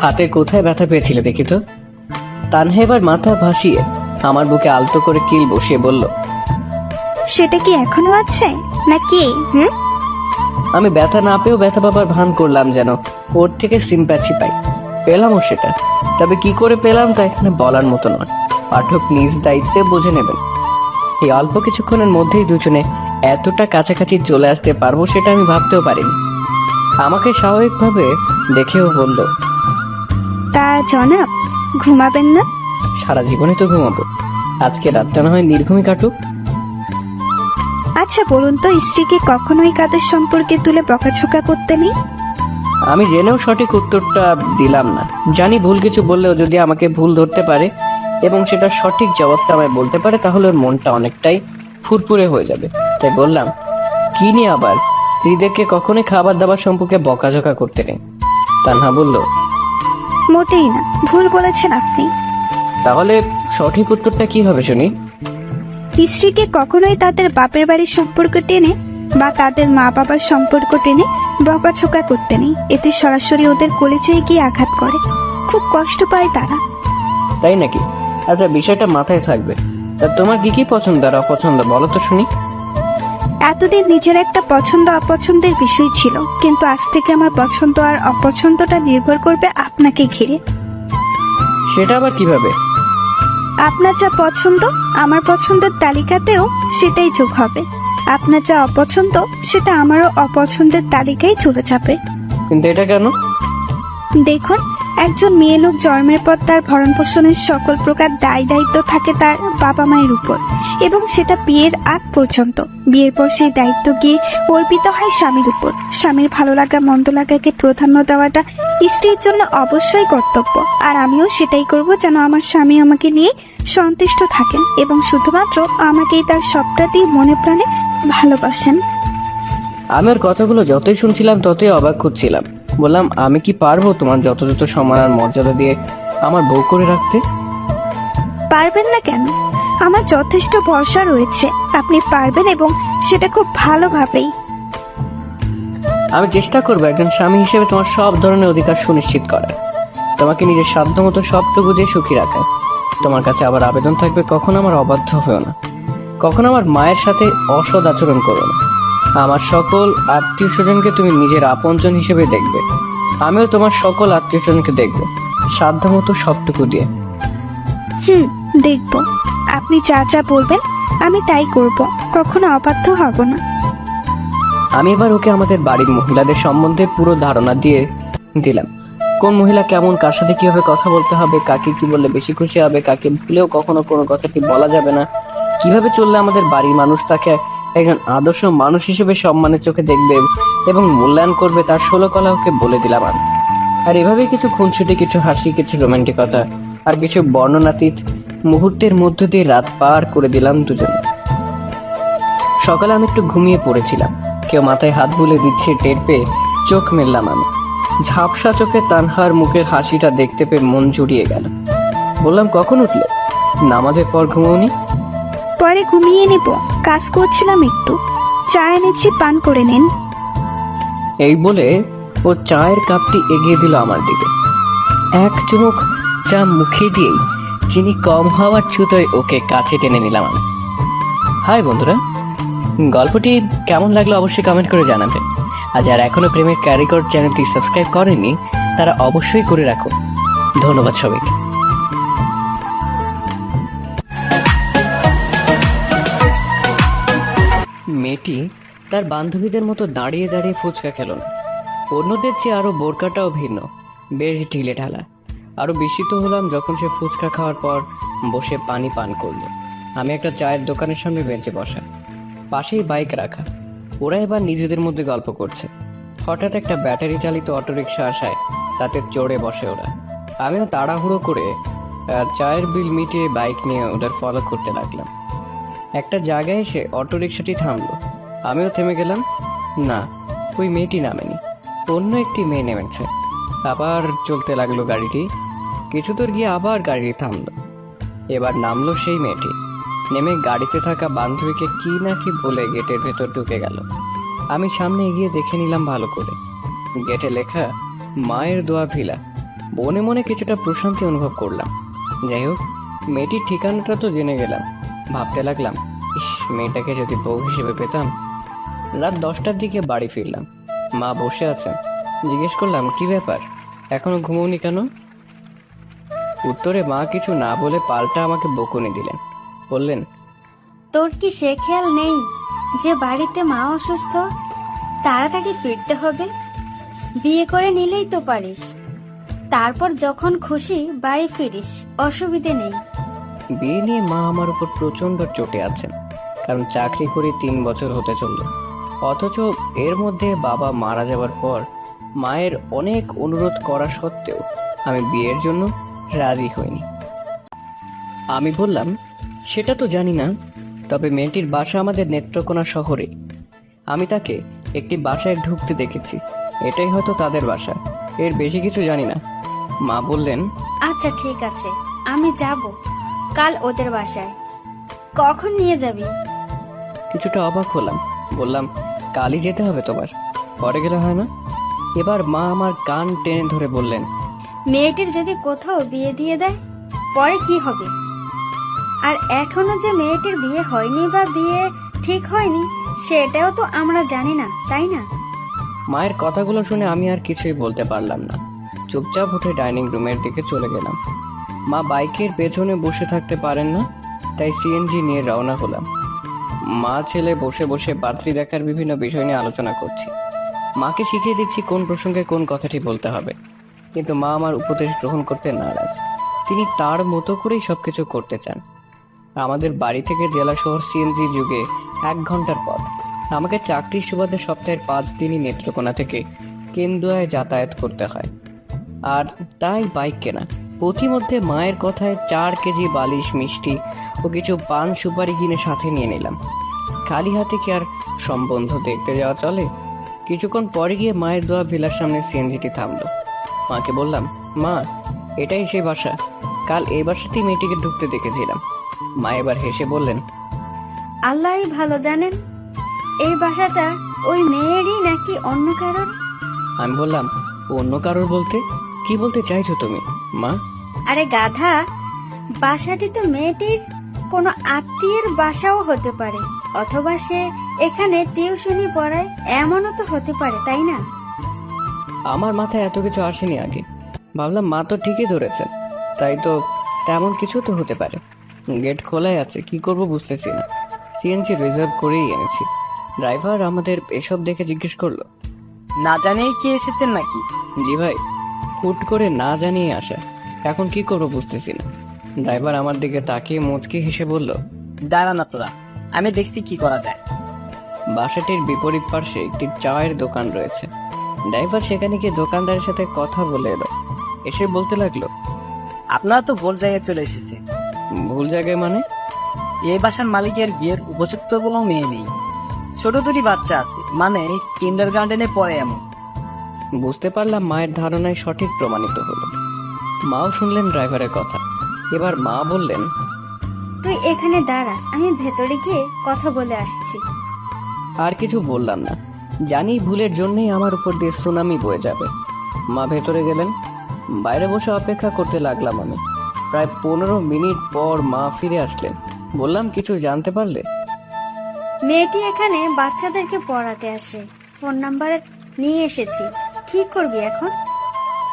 হাতে কোথায় ব্যথা পেয়েছিলে দেখি তো? তানহা এবার মাথা ভাসিয়ে আমার বুকে আলতো করে কিল বসিয়ে বলল, সেটা কি এখনো আছে নাকি? আমি ব্যথা না পেয়েও ব্যথা পাবার ভান করলাম যেন ওর থেকে সিম্প্যাথি পাই। পেলামও সেটা, তবে কি করে পেলাম তা এখানে বলার মতো নয়। পাঠক নিজ দায়িত্বে বুঝে নেবেন। এই অল্প কিছুক্ষণের মধ্যেই দুজনে এতটা কাছাকাছি চলে আসতে পারবো সেটা আমি ভাবতেও পারিনি। আমাকে স্বাভাবিকভাবে দেখেও বলল, তা জনাব, ঘুমাবেন না? সারা জীবনে তো ঘুমাবো, আজকে রাতটা না হয় নির্ঘুমই কাটুক। আচ্ছা বলুন তো, স্ত্রীকে কখনোই কাদের সম্পর্কে তুলে বকাঝোকা করতে নেই? আমি জেনেও সঠিক উত্তরটা দিলাম না। জানি ভুল কিছু বললেও যদি আমাকে ভুল ধরতে পারে এবং সেটা সঠিক জবাবটা আমায় বলতে পারে তাহলে ওর মনটা অনেকটাই ফুরফুরে হয়ে যাবে। তাই বললাম, কি নিয়ে আবার স্ত্রীদেরকে কখনোই খাবার দাবার সম্পর্কে বকাঝকা করতে নেই। তানহা বলল, মোটেই না, ভুল বলেছেন আপনি। তাহলে সঠিক উত্তরটা কি হবে শুনি? স্ত্রীকে কখনোই তাদের বাপের বাড়ির সম্পর্ক টেনে বা তাদের মা বাবার সম্পর্ক টেনে বকাঝোকা করতে নেই। এতে সরাসরি ওদের কলেজে গিয়ে আঘাত করে, খুব কষ্ট পায় তারা। তাই নাকি? আচ্ছা, বিষয়টা মাথায় থাকবে। তা তোমার কি কি পছন্দ আর অপছন্দ বলো তো শুনি। এতদিন নিজের একটা পছন্দ অপছন্দের বিষয় ছিল, কিন্তু আজ থেকে আমার পছন্দ আর অপছন্দটা নির্ভর করবে আপনাকে ঘিরে। সেটা আবার কিভাবে? আপনার যা পছন্দ আমার পছন্দের তালিকাতেও সেটাই যোগ হবে, আপনার যা অপছন্দ সেটা আমারও অপছন্দের তালিকায় চলে যাবে। কিন্তু এটা কেন? দেখুন, একজন মেয়ে লোক জন্মের পর তার ভরণ পোষণের সকল প্রকার দায় দায়িত্ব থাকে তার বাবা মায়ের উপর, এবং সেটা বিয়ের আগ পর্যন্ত। বিয়ের পর সেই দায়িত্ব গিয়ে অর্পিত হয় স্বামীর উপর। স্বামীর ভালো লাগা মন্দ লাগাকে প্রাধান্য দেওয়াটা স্ত্রীর জন্য অবশ্যই কর্তব্য, আর আমিও সেটাই করব যেন আমার স্বামী আমাকে নিয়ে সন্তুষ্ট থাকেন এবং শুধুমাত্র আমাকেই তার সবটা দিয়ে মনে প্রাণে ভালোবাসেন। আমি ওর কথাগুলো যতই শুনছিলাম ততই অবাক হচ্ছিলাম। বললাম, আমি কি পারবো তোমার যথাযথ সম্মান আর মর্যাদা দিয়ে আমার বউ করে রাখতে? পারবেন না কেন? আমার যথেষ্ট ভরসা রয়েছে আপনি পারবেন, এবং সেটা খুব ভালোভাবেই। আমি চেষ্টা করবো একজন স্বামী হিসেবে তোমার সব ধরনের অধিকার সুনিশ্চিত করার, তোমাকে নিজের সাধ্যমতো সবটুকু দিয়ে সুখী রাখার। তোমার কাছে আবার আবেদন থাকবে, কখনো আমার অবাধ্য হয়েও না, কখনো আমার মায়ের সাথে অসৎ আচরণ করো না। আমার সকল আত্মীয় স্বজনকে তুমি নিজের আপনজন হিসেবে দেখবে, আমিও তোমার সকল আত্মীয় স্বজনকে দেখবো, সাধ্যমতো সবটুকু দিয়ে। দেখব, আপনি যা যা বলবেন আমি তাই করব, কখনো অবাধ্য হব না। আমি এবার ওকে আমাদের বাড়ির মহিলাদের সম্বন্ধে পুরো ধারণা দিয়ে দিলাম। কোন মহিলা কেমন, কার সাথে কিভাবে কথা বলতে হবে, কাকে কি বললে বেশি খুশি হবে, কাকে ভুলেও কখনো কোনো কথা কি বলা যাবে না, কিভাবে চললে আমাদের বাড়ির মানুষ তাকে একজন আদর্শ মানুষ হিসেবে সম্মানের চোখে দেখবে এবং মূল্যায়ন করবে, তার 16 কলা ওকে বলে দিলাম আমি। আর এভাবেই কিছু খুনসুটি, কিছু হাসি, কিছু রোমান্টিকতা আর কিছু বর্ণনাতীত মুহূর্তের মধ্য দিয়ে রাত পার করে দিলাম দুজনে। সকালে আমি একটু ঘুমিয়ে পড়েছিলাম, কেউ মাথায় হাত বুলে দিচ্ছে টের পেয়ে চোখ মেললাম আমি। ঝাপসা চোখে তানহার মুখের হাসিটা দেখতে পেয়ে মন জুড়িয়ে গেল। বললাম, কখন উঠলে? নামাজের পর ঘুমোনি? পরে ঘুমিয়ে নেব, কাজ করছিলাম একটু। চা এনেছি, পান করে নিন। এই বলে ও চায়ের কাপটি এগিয়ে দিল আমার দিকে। এক চুমুক চা মুখে দিয়েই চিনি কম হওয়ার ছুতোয় ওকে কাছে টেনে নিলাম আমি। হাই বন্ধুরা, গল্পটি কেমন লাগলো অবশ্যই কমেন্ট করে জানাবেন। আর যারা এখনো প্রেমের ক্যারিকট চ্যানেলটি সাবস্ক্রাইব করেনি তারা অবশ্যই করে রাখো। ধন্যবাদ সবাইকে। মেয়েটি তার বান্ধবীদের মতো দাঁড়িয়ে দাঁড়িয়ে ফুচকা খেল না। অন্যদের চেয়ে আরো বোরকাটাও ভিন্ন, বেশ ঢিলে ঢালা। আরো বিস্মিত হলাম যখন সে ফুচকা খাওয়ার পর বসে পানি পান করলো। আমি একটা চায়ের দোকানের সামনে বেঞ্চে বসা, পাশেই বাইক রাখা। ওরা এবার নিজেদের মধ্যে গল্প করছে। হঠাৎ একটা ব্যাটারি চালিত অটোরিকশা আসায় তাতে চড়ে বসে ওরা। আমিও তাড়াহুড়ো করে চায়ের বিল মিটিয়ে বাইক নিয়ে ওদের ফলো করতে লাগলাম। একটা জায়গায় এসে অটোরিকশাটি থামলো। আমিও থেমে গেলাম। না, ওই মেয়েটি নামেনি, অন্য একটি মেয়ে নেমেছে। আবার চলতে লাগলো গাড়িটি। কিছু দূর গিয়ে আবার গাড়ি থামলো। এবার নামলো সেই মেয়েটি। নেমে গাড়িতে থাকা বান্ধবীকে কি না কি বলে গেটের ভেতর ঢুকে গেল। আমি সামনে এগিয়ে দেখে নিলাম ভালো করে। গেটে লেখা মায়ের দোয়া ভিলা। মনে মনে কিছুটা প্রশান্তি অনুভব করলাম। যাই হোক, মেয়েটির ঠিকানাটা তো জেনে গেলাম। ভাবতে লাগলাম, ইস, মেয়েটাকে যদি বউ হিসেবে পেতাম। রাত 10টার দিকে বাড়ি ফিরলাম। মা বসে আছেন। জিজ্ঞেস করলাম, কি ব্যাপার, এখনো ঘুমোনি কেন? উত্তরে মা কিছু না বলে পাল্টা আমাকে বকুনি দিলেন। বললেন, তোর কি সে খেয়াল নেই যে বাড়িতে মা অসুস্থ, তাড়াতাড়ি ফিরতে হবে? বিয়ে করে নিলেই তো পারিস, তারপর যখন খুশি বাড়ি ফিরিস, অসুবিধে নেই। বিয়ে নিয়ে মা আমার উপর প্রচন্ড চটে আছেন, কারণ চাকরি করে 3 বছর হতে চলল। অথচ এর মধ্যে বাবা মারা যাওয়ার পর মায়ের অনেক অনুরোধ করা সত্ত্বেও আমি বিয়ের জন্য রাজি হইনি। আমি বললাম, সেটা তো জানি না, তবে মেয়েটির বাসা আমাদের নেত্রকোনা শহরে। আমি তাকে একটি বাসায় ঢুকতে দেখেছি, এটাই হয়তো তাদের বাসা, এর বেশি কিছু জানি না। মা বললেন, আচ্ছা ঠিক আছে, আমি যাব কাল ওদের বাসায়। কখন নিয়ে যাবি? কিছুটা অবাক হলাম। বললাম, কালই যেতে হবে তোমার, পরে গেলে হয় না? এবার মা আমার কান টেনে ধরে বললেন, মেয়েটির যদি কোথাও বিয়ে দিয়ে দেয়, পরে কি হবে? আর এখনো যে মেয়েটির বিয়ে হয়নি বা বিয়ে ঠিক হয়নি, সেটাও তো আমরা জানি না, তাই না? মায়ের কথাগুলো শুনে আমি আর কিছুই বলতে পারলাম না। চুপচাপ উঠে ডাইনিং রুমের দিকে চলে গেলাম। মা বাইকের পেছনে বসে থাকতে পারেন না, তাই সিএনজি নিয়ে রওনা হলাম। মা ছেলে বসে বসে পাত্রী দেখার বিভিন্ন বিষয় নিয়ে আলোচনা করছি। মাকে শিখিয়ে দিচ্ছি কোন প্রসঙ্গে কোন কথাটি বলতে হবে, কিন্তু মা আমার উপদেশ গ্রহণ করতে নারাজ। তিনি তার মতো করেই সবকিছু করতে চান। আমাদের বাড়ি থেকে জেলা শহর সিএনজি যুগে 1 ঘন্টার পথ। আমাকে চাকরির সুবাদে সপ্তাহের 5 দিনই নেত্রকোনা থেকে কেন্দুয়ায় যাতায়াত করতে হয়। আর তাই বাইক কেনা। পথিমধ্যে মায়ের কথায় 4 কেজি বালিশ মিষ্টি ও কিছু পান সুপারি কিনে সাথে নিয়ে নিলাম। খালি হাতে কি আর সম্বন্ধ দেখতে যাওয়া চলে? কিছুক্ষণ পরে গিয়ে মায়ের দোয়া ভিলার সামনে সিএনজিটি থামলো। মাকে বললাম, মা, এটাই সেই বাসা, কাল এই বাসাতেই মেয়েটিকে ঢুকতে দেখেছিলাম। মা এবার হেসে বললেন, আল্লাহই ভালো জানেন, এই বাসাটা ওই মেয়েরই নাকি অন্য কারণ? আমি বললাম, অন্য কারোর বলতে কি বলতে চাইছো তুমি মা? আরে গাধা, বাসাটি তো মেয়েটির কোনো আত্মীয়ের বাসাও হতে পারে, অথবা সে এখানে টিউশনি পড়ায়, এমনও তো হতে পারে, তাই না? আমার মাথায় এত কিছু আসেনি আগে। ভাবলাম মা তো ঠিকই ধরেছেন, তাই তো তেমন কিছু তো হতে পারে। গেট খোলাই আছে, কি করব বুঝতেছি না। সিএনজি রিজার্ভ করেই এনেছি। ড্রাইভার আমাদের এসব দেখে জিজ্ঞেস করলো, না জানেই কি এসেছেন নাকি? জি ভাই, হুট করে না জানিয়ে আসা, এখন কি করবো বুঝতেছি না। ড্রাইভার আমার দিকে তাকিয়ে মুচকি হেসে বলল, দাঁড়া না তোরা, আমি দেখছি কি করা যায়। বাসাটির বিপরীত পার্শ্বে একটি চায়ের দোকান রয়েছে। ড্রাইভার সেখানে গিয়ে দোকানদারের সাথে কথা বলে এলো। এসে বলতে লাগলো, আপনারা তো ভুল জায়গায় চলে এসেছে। ভুল জায়গায় মানে? এই বাসার মালিকের বিয়ের উপযুক্ত কোনো মেয়ে নেই, ছোট দুটি বাচ্চা আছে, মানে কিন্ডার গার্ডেনে পড়ে এমন। বুঝতে পারলাম মায়ের ধারণায় সঠিক প্রমাণিত হলো। মাও শুনলেন ড্রাইভারের কথা। এবার মা বললেন, তুই এখানে দাঁড়া, আমি ভেতরে গিয়ে কথা বলে আসছি। আর কিছু বললাম না, জানি ভুলের জন্যই আমার উপর দিয়ে সুনামি বয়ে যাবে। মা ভেতরে গেলেন, বাইরে বসে অপেক্ষা করতে লাগলাম আমি। প্রায় 15 মিনিট পর মা ফিরে আসলেন। বললাম, কিছু জানতে পারলে? মেয়েটি এখানে বাচ্চাদেরকে পড়াতে আসে, ফোন নাম্বার নিয়ে এসেছি। কি করবি এখন?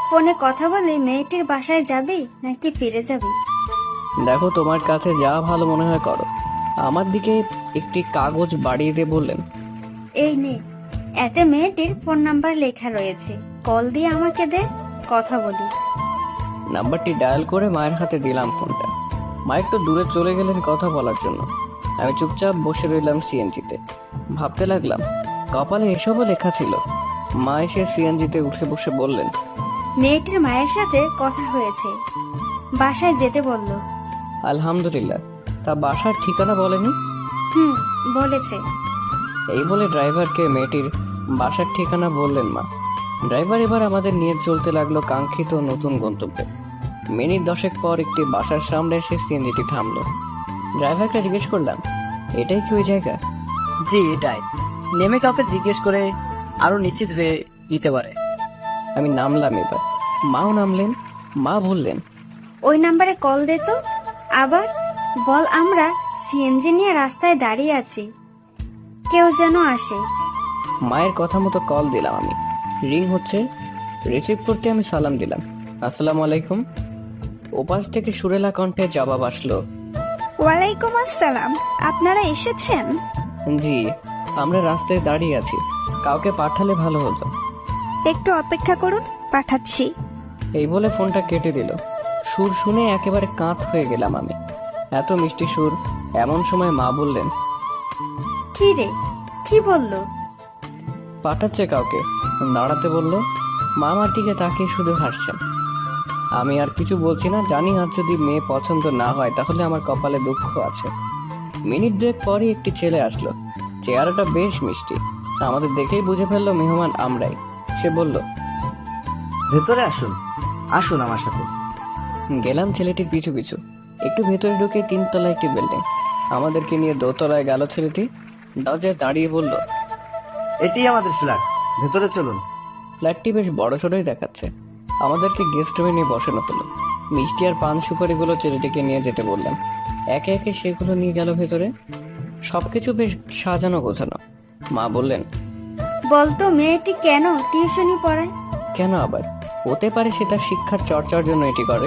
ফোনে কথা বলে মেয়েটির বাসায় যাবি নাকি ফিরে যাবি? দেখো, তোমার কাছে যা ভালো মনে হয় করো। আমার দিকে একটি কাগজ বাড়িয়ে দিয়ে বললেন, এই নে, এতে মেয়েটির ফোন নাম্বার লেখা রয়েছে, কল দিয়ে আমাকে দে, কথা বলি। নাম্বারটি ডায়াল করে মায়ের হাতে দিলাম ফোনটা। মা একটু দূরে চলে গেলেন কথা বলার জন্য। আমি চুপচাপ বসে রইলাম সিএনজিতে। ভাবতে লাগলাম, কপালে এসবও লেখা ছিল। মা এসে সিএনজিতে উঠে বসে বললেন, মেয়েটির মায়ের সাথে কথা হয়েছে, বাসায় যেতে বলল। আলহামদুলিল্লাহ। তা বাসার ঠিকানা বলেনি? হুম, বলেছে। এই বলে ড্রাইভারকে মেয়েটির বাসার ঠিকানা বললেন মা। ড্রাইভার এবার আমাদের নিয়ে চলতে লাগলো কাঙ্ক্ষিত নতুন গন্তব্যে। মিনিট 10 পর একটি বাসার সামনে এসে সিএনজিটি থামলো। ড্রাইভারকে জিজ্ঞেস করলাম, এটাই কি ওই জায়গা? জি এটাই। নেমে কাউকে জিজ্ঞেস করে আরো নিশ্চিত হয়ে নিতে পারে। আমি নামলাম এবার। মাও নামলেন। মা বললেন, ওই নাম্বারে কল দে তো, আবার বল আমরা সিএনজি নিয়ে রাস্তায় দাঁড়িয়ে আছি, কেউ যেন আসে। মায়ের কথা মতো কল দিলাম আমি। রিং হচ্ছে। রিসিভ করতে আমি সালাম দিলাম, আসসালামু আলাইকুম। ওপাশ থেকে সুরেলা কণ্ঠে জবাব আসলো, ওয়ালাইকুম আসসালাম, আপনারা এসেছেন? জি, আমরা রাস্তায় দাঁড়িয়ে আছি, কাউকে পাঠালে ভালো হতো। একটু অপেক্ষা করুন, পাঠাচ্ছি। এই বলে ফোনটা কেটে দিল। সুর শুনে একেবারে কাঁত হয়ে গেলাম আমি। এত মিষ্টি সুর। এমন সময় মা বললেন, কি রে, কি বললো? পাঠাচ্ছে কাউকে, দাঁড়াতে বলল। মা আমার দিকে তাকিয়ে শুধু হাসছেন। আমি আর কিছু বলছি না, জানি আর যদি মেয়ে পছন্দ না হয় তাহলে আমার কপালে দুঃখ আছে। মিনিট 2 পরই একটি ছেলে আসলো। চেহারাটা বেশ মিষ্টি। আমাদের দেখেই বুঝে ফেললো মেহমান আমরাই। সে বলল, ভেতরে আসুন, আসুন আমার সাথে। গেলাম ছেলেটির পিছু পিছু। একটু ভেতরে ঢুকে 3 তলা একটি বিল্ডিং। আমাদেরকে নিয়ে 2 তলায় গেল ছেলেটি। দরজায় দাঁড়িয়ে বলল, এটি আমাদের ফ্ল্যাট, ভেতরে চলুন। ফ্ল্যাটটি বেশ বড় সড়োই দেখাচ্ছে। আমাদেরকে গেস্ট রুমে নিয়ে বসানো হলো। মিষ্টি আর পান সুপারিগুলো ছেলেটিকে নিয়ে যেতে বললাম। একে একে সেগুলো নিয়ে গেল ভেতরে। সবকিছু বেশ সাজানো গোছানো। মা বললেন, বলতো মেয়েটি কেন টিউশনি পড়ায়? কেন আবার? হতে পারে সে তার শিক্ষার চর্চার জন্য এটি করে।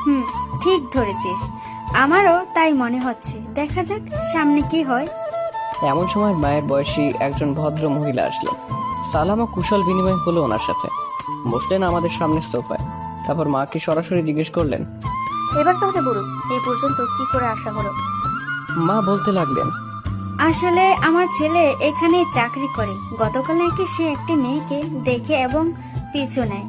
হুম, ঠিক ধরেছিস, আমারও তাই মনে হচ্ছে। দেখা যাক সামনে কি হয়। এমন সময় মায়ের বয়সী একজন ভদ্র মহিলা আসলেন। সালাম ও কুশল বিনিময় হলো ওনার সাথে। বসলেন আমাদের সামনে সোফায়। তারপর মাকে সরাসরি জিজ্ঞেস করলেন, এবার তাহলে বলুন, এই পর্যন্ত কি করে আসা হলো? মা বলতে লাগলেন, আসলে আমার ছেলে এখানে চাকরি করে। গতকাল নাকি সে একটি মেয়েকে দেখে এবং পিছু নেয়।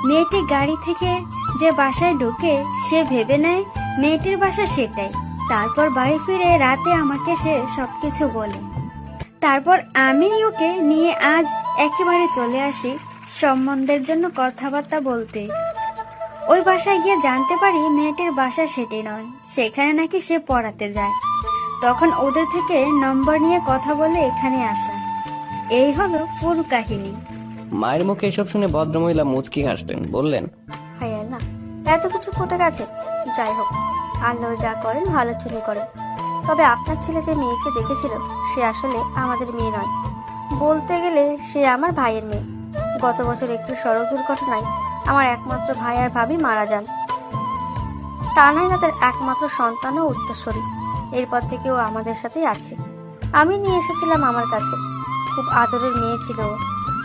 মেয়েটি গাড়ি থেকে যে বাসায় ঢুকে সে ভেবে নেয় মেয়েটির বাসা সেটাই। তারপর বাড়ি ফিরে রাতে আমাকে সে সবকিছু বলে। তারপর আমি ওকে নিয়ে আজ একেবারে চলে আসি সম্বন্ধের জন্য কথাবার্তা বলতে। ওই বাসায় গিয়ে জানতে পারি মেয়েটির বাসা সেটি নয়, সেখানে নাকি সে পড়াতে যায়। তখন ওদের থেকে নম্বর নিয়ে কথা বলে এখানে আসা। এই হলো পুরো কাহিনী। মায়ের মুখে এসব শুনে ভদ্রমহিলা মুচকি হাসলেন, বললেন, হাই আল্লাহ, এত কিছু ঘটে গেছে। যাই হোক, আল্লাহ যা করেন ভালোর জন্য করেন। তবে আপনার ছেলে যে মেয়েকে দেখেছিল সে আসলে আমাদের মেয়ে নয়, বলতে গেলে সে আমার ভাইয়ের মেয়ে। গত বছর একটি সড়ক দুর্ঘটনায় আমার একমাত্র ভাই আর ভাবি মারা যান। তা নয় তাদের একমাত্র সন্তান ও উত্তরসূরি। এরপর থেকে ও আমাদের সাথেই আছে। আমি নিয়ে এসেছিলাম আমার কাছে। খুব আদরের মেয়ে ছিল ও,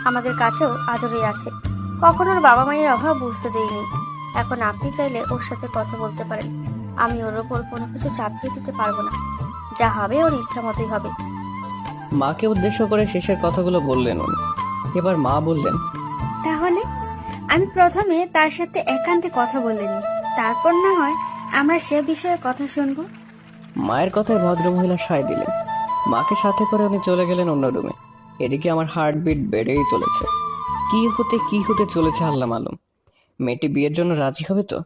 আমাদের কাছেও আদরেই আছে। কখনো ওর বাবা মায়ের অভাব বুঝতে দেইনি। এখন আপনি চাইলে ওর সাথে কথা বলতে পারেন। আমি ওর ওপর কোনো কিছু চাপিয়ে দিতে পারবো না। যা হবে ওর ইচ্ছা মতোই হবে। মাকে উদ্দেশ্য করে শেষের কথাগুলো বললেন উনি। এবার মা বললেন, তাহলে আমি প্রথমে তার সাথে একান্তে কথা বলে নিই, তারপর না হয় আমরা সে বিষয়ে কথা শুনবো। মায়ের কথায় ভদ্রমহিলা সায় দিলেন। মাকে সাথে করে উনি চলে গেলেন অন্য রুমে। এদিকে আমার হার্টবিট বেড়েই চলেছে। কি হতে চলেছে আল্লাহ মালুম। মেয়েটি বিয়ের জন্য রাজি হবে তো?